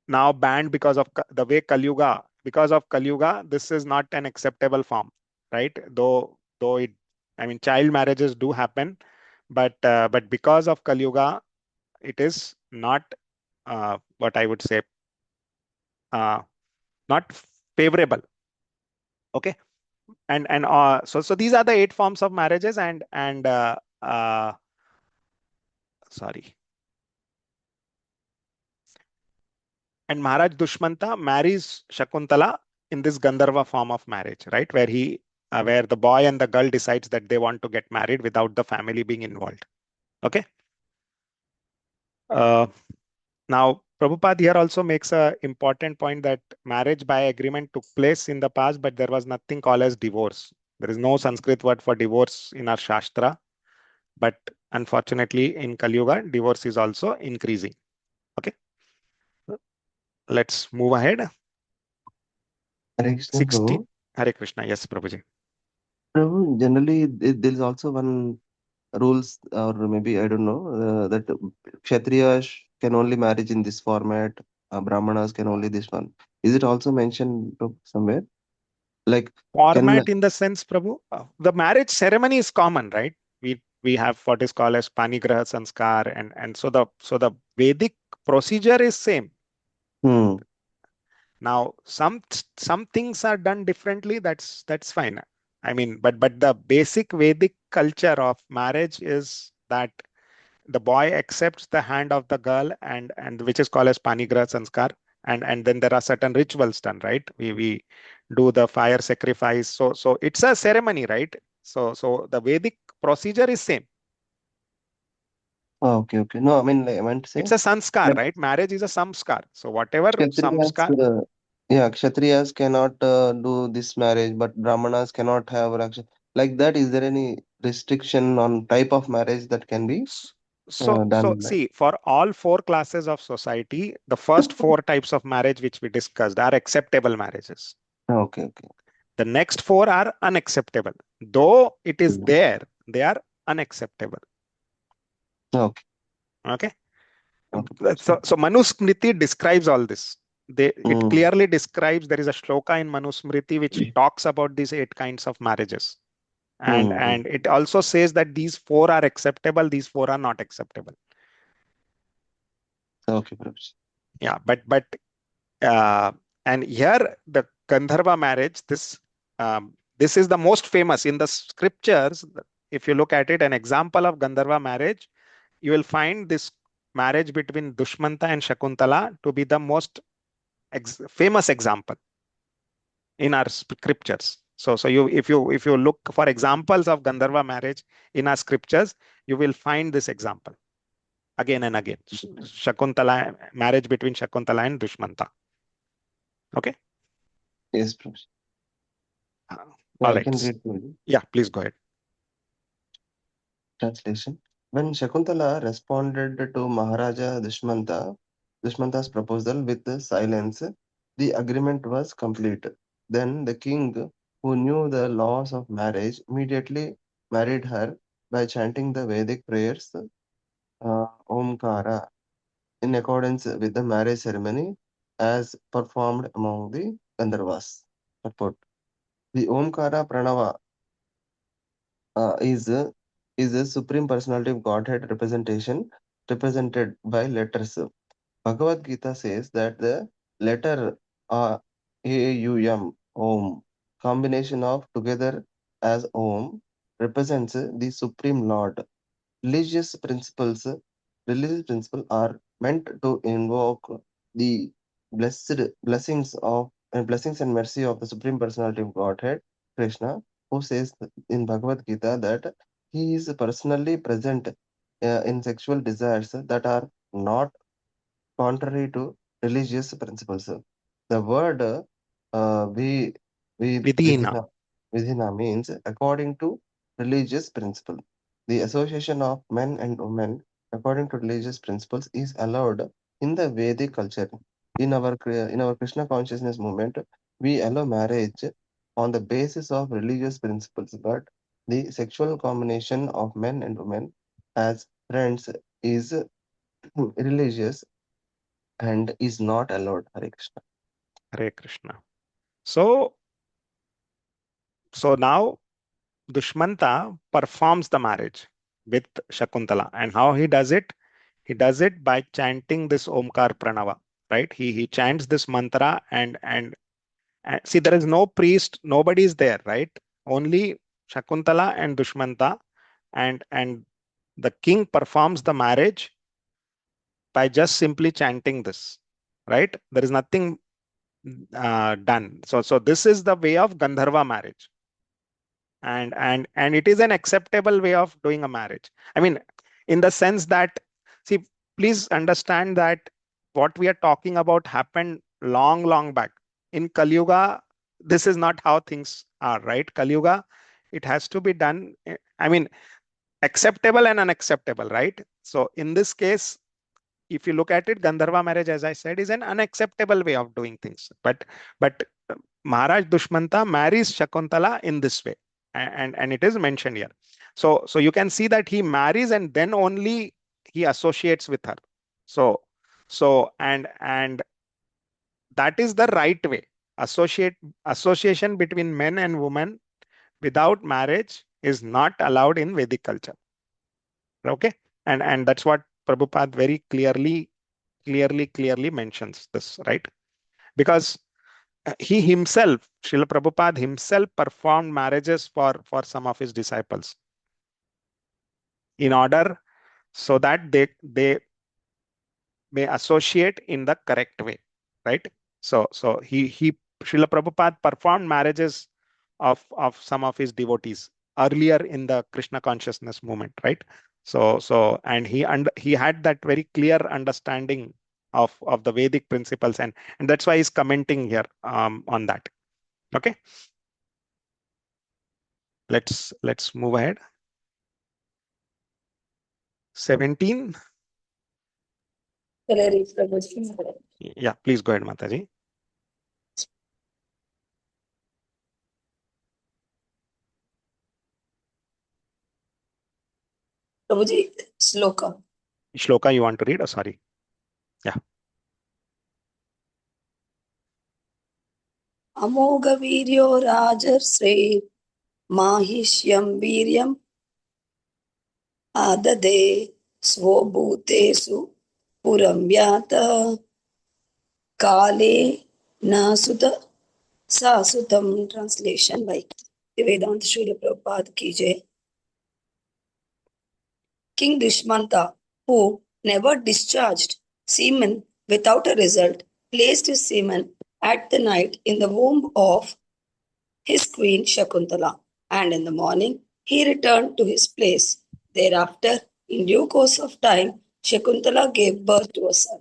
now banned because of the way Kali Yuga, because of Kali Yuga, this is not an acceptable form, right? Though it, I mean, child marriages do happen, but because of Kali Yuga, it is not what I would say, uh, not favorable. Okay. And so these are the 8 forms of marriages, and sorry. And Maharaj Dushmanta marries Shakuntala in this Gandharva form of marriage, right? Where the boy and the girl decides that they want to get married without the family being involved. Okay. Uh, Now, Prabhupada here also makes an important point that marriage by agreement took place in the past, but there was nothing called as divorce. There is no Sanskrit word for divorce in our Shastra, but unfortunately in Kali Yuga, divorce is also increasing. Okay, let's move ahead. Hare Krishna, 60. Prabhu. Hare Krishna. Yes, Prabhuji. Prabhu, generally, there is also one rules, or maybe I don't know, that Kshatriyas can only marriage in this format, Brahmanas can only this one. Is it also mentioned somewhere? Like, can Format in the sense, Prabhu, the marriage ceremony is common, right? We have what is called as Panigraha Sanskar, and so the Vedic procedure is same. hmm, Now, some things are done differently. That's fine. I mean, but the basic Vedic culture of marriage is that the boy accepts the hand of the girl, and which is called as Panigraha Sanskar, and then there are certain rituals done, right? We do the fire sacrifice. So it's a ceremony, right? So the Vedic procedure is same. oh, okay, okay. No, I mean, like, I meant to say It's a sanskar, that right? Marriage is a samskar. So whatever Kshatriyas, samskar. yeah, Kshatriyas cannot do this marriage, but Brahmanas cannot have like that. Is there any restriction on type of marriage that can be So done? Like, see, for all 4 classes of society, the first 4 types of marriage which we discussed are acceptable marriages. okay, okay. The next 4 are unacceptable. Though it is Hmm, there, they are unacceptable. okay, Okay. okay. So Manusmriti describes all this. It Hmm, clearly describes, there is a shloka in Manusmriti which talks about these 8 kinds of marriages. And hmm, hmm. and it also says that these 4 are acceptable, these 4 are not acceptable. Okay, Prabhuji. Yeah, but uh, and here the Gandharva marriage, this is the most famous in the scriptures. If you look at it, an example of Gandharva marriage, you will find this marriage between Dushmanta and Shakuntala to be the most famous example in our scriptures. So if you look for examples of Gandharva marriage in our scriptures, you will find this example. again and again. Shakuntala, marriage between Shakuntala and Dushmanta. Okay. Yes, Prabhuji. Uh, Yeah, all I right. can read Prabhuji. Yeah, please go ahead. Translation. When Shakuntala responded to Maharaja Dushmanta's proposal with silence, the agreement was complete. Then the king, who knew the laws of marriage, immediately married her by chanting the Vedic prayers Omkara in accordance with the marriage ceremony as performed among the Gandharvas. Purport. The Omkara Pranava uh, is a, is a supreme personality of Godhead representation represented by letters. Bhagavad Gita says that the letter AUM, Om, combination of together as Om, represents the Supreme Lord. Religious principles, religious principles are meant to invoke the blessed blessings and mercy of the Supreme Personality of Godhead, Krishna, who says in Bhagavad Gita that he is personally present in sexual desires that are not contrary to religious principles. The word Vidhina. vidhina means according to religious principle. The association of men and women according to religious principles is allowed in the Vedic culture. In our Krishna consciousness movement, we allow marriage on the basis of religious principles, but the sexual combination of men and women as friends is religious and is not allowed. Hare Krishna. Hare Krishna. So now Dushmanta performs the marriage with Shakuntala. And how he does it? He does it by chanting this Omkar Pranava, right? He chants this mantra and see, there is no priest, nobody is there, right? Only Shakuntala and Dushmanta, and the king performs the marriage by just simply chanting this, right? There is nothing done. So this is the way of Gandharva marriage, and it is an acceptable way of doing a marriage. I mean, in the sense that, see, please understand that what we are talking about happened long back in Kali Yuga. This is not how things are, right? Kali Yuga, it has to be done. I mean, acceptable and unacceptable, right? So in this case, if you look at it, Gandharva marriage, as I said, is an unacceptable way of doing things. But Maharaj Dushmanta marries Shakuntala in this way, and it is mentioned here. So you can see that he marries and then only he associates with her. And that is the right way. Association between men and women without marriage is not allowed in Vedic culture. Okay, and that's what Prabhupada very clearly mentions this, right? Because he himself, Srila Prabhupada himself, performed marriages for some of his disciples in order so that they may associate in the correct way, right? So he Srila Prabhupada performed marriages of some of his devotees earlier in the Krishna consciousness movement, right? So and he had that very clear understanding of the Vedic principles, and that's why he's commenting here on that. Okay, let's move ahead. 17. Yeah, please go ahead, Mataji. Prabhuji, sloka. Shloka, you want to read? Oh, sorry. Yeah. Amoga viryo rajarse mahishyam viryam adade svobhutesu puram vyata kale nasuta sasutam. Translation by Vedanta Srila Prabhupada ki jai. King Dushmanta, who never discharged semen without a result, placed his semen at the night in the womb of his queen Shakuntala, and in the morning he returned to his place. Thereafter, in due course of time, Shakuntala gave birth to a son.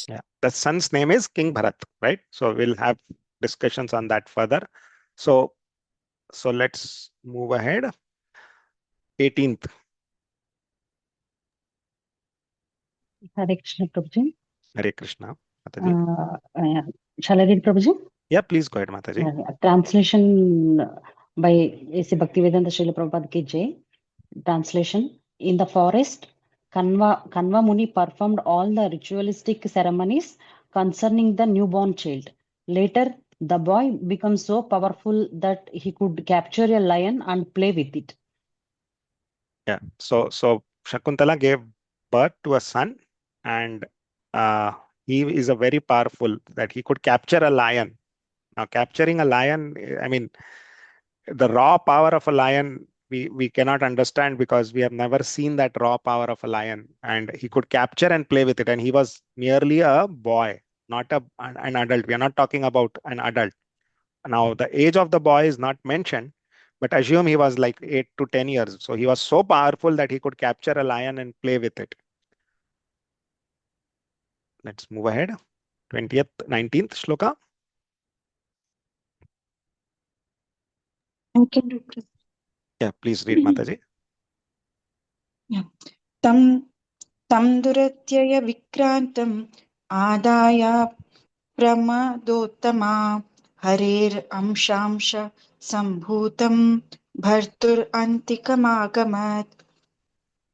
Yeah, the son's name is King Bharat, right? So we'll have discussions on that further. So let's move ahead. 18th. Hare Krishna, Prabhuji. Hare Krishna, Mataji. Yeah. Shall I read, Prabhuji? Yeah, please go ahead, Mataji. Translation by A.C. Bhaktivedanta Srila Prabhupada Ki Jai. Translation. In the forest, Kanva Muni performed all the ritualistic ceremonies concerning the newborn child. Later, the boy becomes so powerful that he could capture a lion and play with it. Yeah, so Shakuntala gave birth to a son, and he is a very powerful that he could capture a lion. Now, capturing a lion, I mean, the raw power of a lion, we cannot understand because we have never seen that raw power of a lion. And he could capture and play with it. And he was merely a boy, not an adult. We are not talking about an adult. Now, the age of the boy is not mentioned, but assume he was like 8 to 10 years. So he was so powerful that he could capture a lion and play with it. Let's move ahead. 20th, 19th shloka. I can do it. Yeah, please read, Mataji. Yeah. Tam duratya vikrantam adaya प्रमदोत्तमा हरेर अंशांश संभूतं भर्तुर अंतिकमागमत.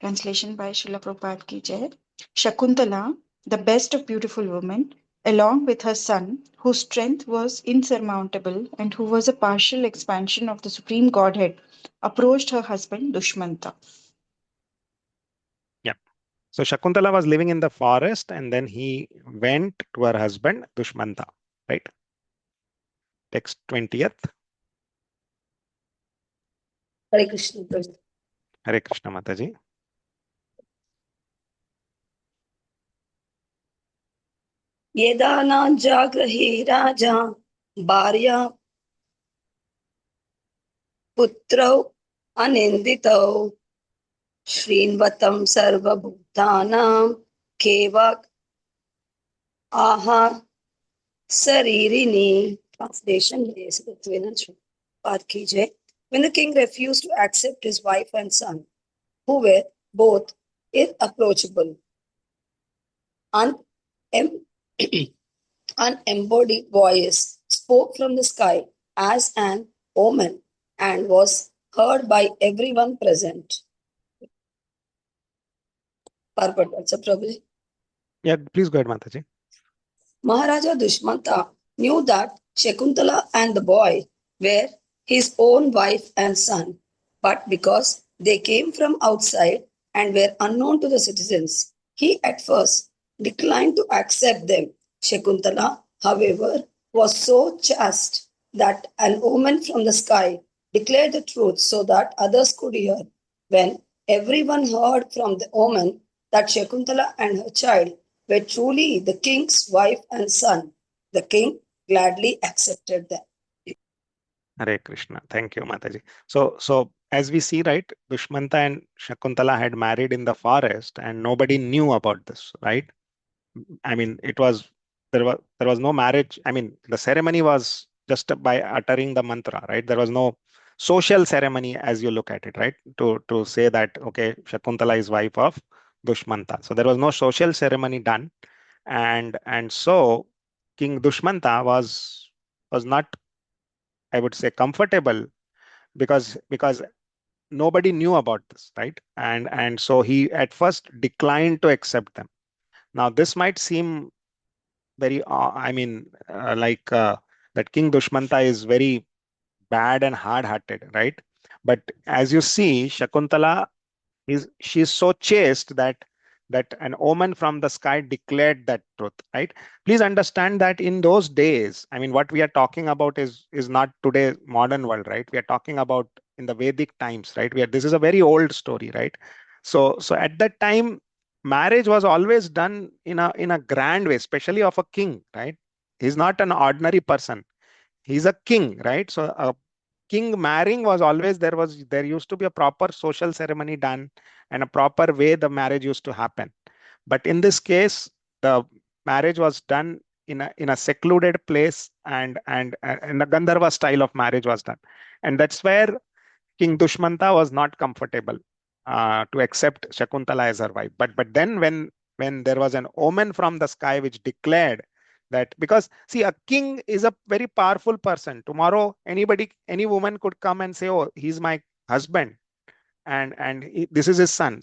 Translation by Srila Prabhupada Ki Jai. Shakuntala, the best of beautiful women, along with her son, whose strength was insurmountable and who was a partial expansion of the Supreme Godhead, approached her husband Dushmanta. Yeah. So Shakuntala was living in the forest and then he went to her husband Dushmanta, right? Text 20th. Hare Krishna. Hare Krishna, Mataji. यदा न जागृहे राजा भार्या पुत्रौ अनिन्दितौ श्रीन्वतं सर्वभूतानां केवक आहा शरीरिणी. Translation by A.C. Bhaktivedanta Srila Prabhupada Ki Jai. When the king refused to accept his wife and son, who were both irreproachable, un- unembodied voice spoke from the sky as an omen and was heard by everyone present. Purport, also, Prabhuji. Yeah, please go ahead, Mataji. Maharaja Dushmanta knew that Shakuntala and the boy were his own wife and son, but because they came from outside and were unknown to the citizens, he at first declined to accept them. Shakuntala, however, was so chaste that an omen from the sky declared the truth so that others could hear. When everyone heard from the omen that Shakuntala and her child were truly the king's wife and son, the king gladly accepted them. Hare Krishna. Thank you, Mataji. So as we see, right, Dushmanta and Shakuntala had married in the forest and nobody knew about this, right? I mean, there was no marriage. I mean, the ceremony was just by uttering the mantra, right? There was no social ceremony as you look at it, right? To say that okay, Shakuntala is wife of Dushmanta. So there was no social ceremony done, and so King Dushmanta was not, I would say, comfortable because nobody knew about this, right? And so he at first declined to accept them. Now this might seem very that King Dushmanta is very bad and hard-hearted, right? But as you see, Shakuntala she's so chaste that an omen from the sky declared that truth, right? Please understand that in those days, I mean, what we are talking about is not today modern world, right? We are talking about in the Vedic times, right? This is a very old story, right? So at that time, marriage was always done in a grand way, especially of a king, right? He's not an ordinary person. He's a king, right? So a king marrying was always there used to be a proper social ceremony done and a proper way the marriage used to happen. But in this case, the marriage was done in a secluded place, and the Gandharva style of marriage was done. And that's where King Dushmanta was not comfortable to accept Shakuntala as her wife. But then when there was an omen from the sky which declared that, because see, a king is a very powerful person. Tomorrow, any woman could come and say, "Oh, he's my husband, and this is his son."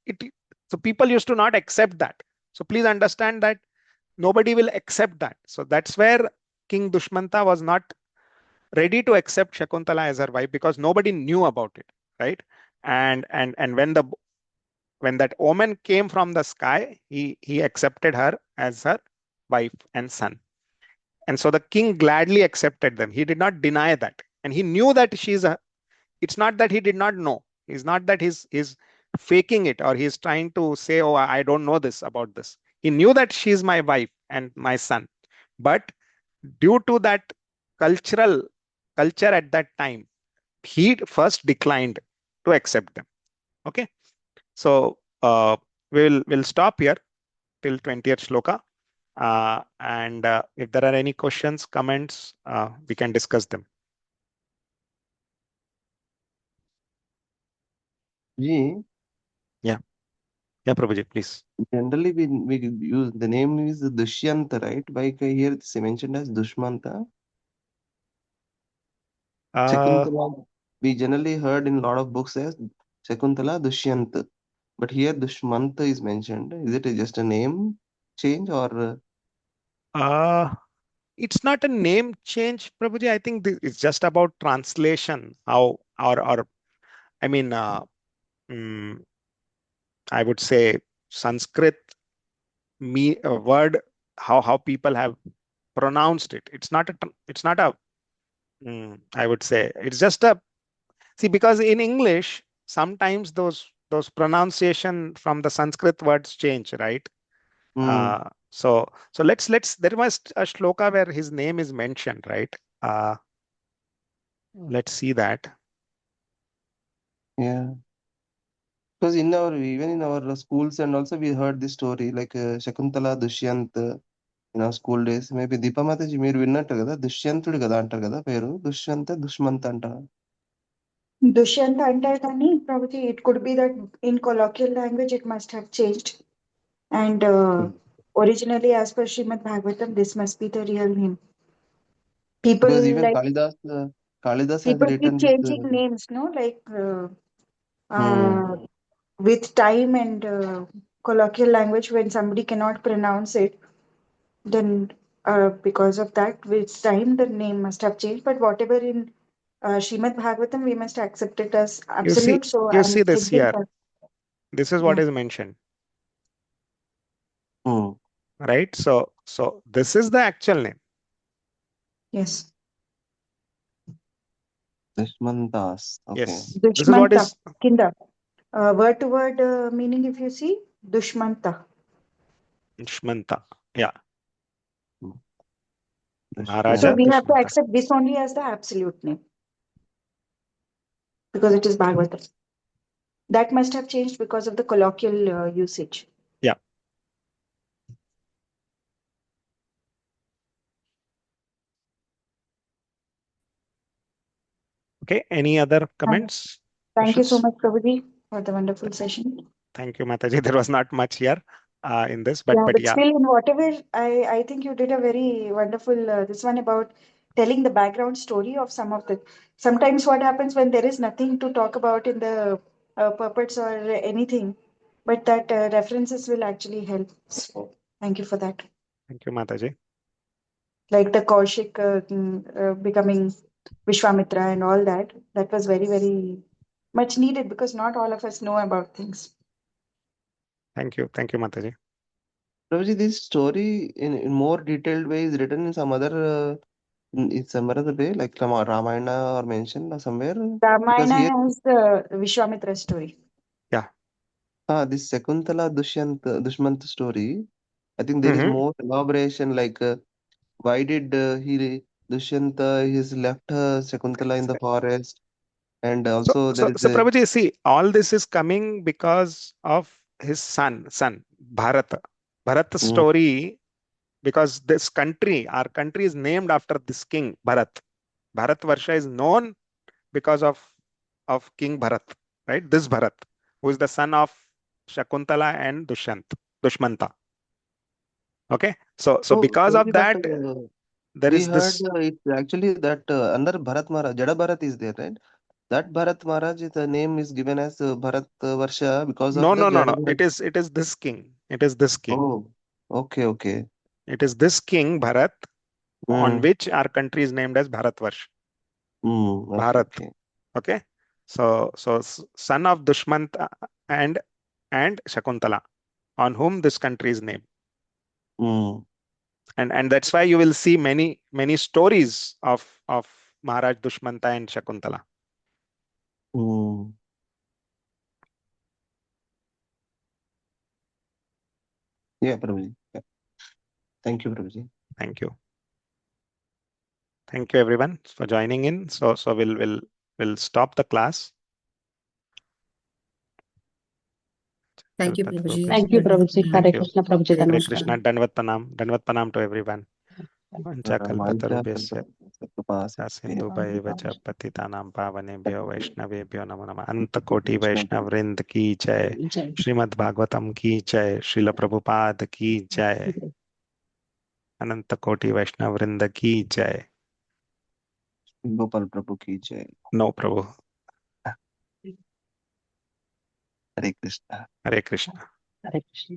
It so people used to not accept that. So please understand that nobody will accept that. So that's where King Dushmanta was not ready to accept Shakuntala as her wife, because nobody knew about it, right? And when that omen came from the sky, he accepted her as her wife and son. And so the king gladly accepted them. He did not deny that. And he knew that it's not that he did not know. It's not that he's faking it, or he's trying to say, "Oh, I don't know this about this." He knew that she's my wife and my son. But due to that cultural culture at that time, he first declined to accept them. Okay. So we'll stop here till 20th shloka. And if there are any questions, comments, we can discuss them. Ji, Yeah. Yeah, Prabhuji, please. generally we use the name is Dushyanta, right? Like here it's mentioned as Dushmanta. Uh, Shakuntala, we generally heard in a lot of books as Shakuntala Dushyanta. But here Dushmanta is mentioned. Is it just a name change or uh, it's not a name change, Prabhuji. I think it's just about translation. How, or I mean, mm, I would say Sanskrit word, how people have pronounced it. It's not a I would say it's just a, see, because in English sometimes those pronunciation from the Sanskrit words change, right? hmm, So let's there was a shloka where his name is mentioned, right? Let's see that. yeah. Because in our even in our schools and also we heard this story like Shakuntala Dushyant in our school days. Maybe దీపమాతజీ మీరు విన్నట్టు కదా దుష్యంతుడు కదా అంటారు కదా పేరు దుష్యంత దుష్మంత్ అంటారు. Dushyanta అంటారు కానీ probably it could be that in colloquial language it must have changed. And originally, as per Srimad Bhagavatam, this must be the real name. People Because even like Kalidas has people keep written this. changing names, no? Like Hmm, with time and colloquial language, when somebody cannot pronounce it, then because of that, with time the name must have changed. But whatever in Srimad Bhagavatam, we must accept it as You see, absolute. So you I'm see this thinking here. that, This is what yeah, is mentioned, hmm. right? So this is the actual name. yes. Dushmantas. Okay. Yes, this is what Dushmanta, is kinda. Word to word meaning, if you see, Dushmanta. Dushmanta. Yeah, Hmm. So Maharaja Dushyan. we have to Dushmanta. accept this only as the absolute name because it is Bhagavatam. That must have changed because of the colloquial usage. Yeah. Okay. Any other Thank comments, thank you so questions? much, Prabhuji, for the wonderful session. Thank you, Mataji. There was not much here in this, Yeah, but but yeah, still, in whatever, I think you did a very wonderful this one about telling the background story of some of the. Sometimes what happens when there is nothing to talk about in the purports or anything, but that references will actually help. So thank you for that. thank you, Mataji. Like the Kaushik becoming Vishwamitra and all that. That was very, very much needed because not all of us know about things. Thank you, Mataji. Prabhuji, this story in more detailed way is written in some other in some other way, like Ramayana or mentioned or somewhere. Because Ramayana here, has the Vishwamitra story. Yeah. this Shakuntala Dushmant story, I think there is Hmm. more elaboration. Like, why did he Dushyanta he's left Shakuntala in the forest, and So, also there so, is so a Prabhuji, see, all this is coming because of his son. Bharat. Bharat story, because this country, our country is named after this king, Bharat. Bharat Varsha is known because of King Bharat, right? This Bharat, who is the son of Shakuntala and Dushmanta. Okay, so So, because of Prabhuji, but that, there we is heard this. it's actually that under Bharat Maharaj, Jada Bharat is there, right? That Bharat Maharaj, the name is given as Bharat Varsha because of No, the no, no, Jada no. Bharat. It is this king. It is this king. Oh, okay, okay. It is this king Bharat, on Hmm. which our country is named as Bharatvarsh. Okay, Bharat. okay. Okay, so son of Dushmanta and Shakuntala, on whom this country is named. Hmm. And that's why you will see many stories of Maharaj Dushmanta and Shakuntala. Hmm. Yeah, Prabhuji. Yeah. Thank you, Prabhuji. Thank you. Thank you everyone for joining in. So we'll stop the class. Thank you, Kalpat Prabhuji. Prabhuji. Thank you, Prabhuji. Thank Hare you. Krishna, Prabhuji. Hare Hare Krishna. Krishna. Danvat Pranam to everyone. Mancha Vanchakalpatarubhyasya सिंधुभैव च पतितानां पावनेभ्यो वैष्णवेभ्यो नमो नमः। अनंत कोटि वैष्णव वृंद की जय। श्रीमद् भागवतम की जय। श्रील प्रभुपाद की जय। अनंत कोटि वैष्णव वृंद की जय। Gopal Prabhu ki jai. नो Prabhu. Hare Krishna. Hare Krishna. Hare Krishna.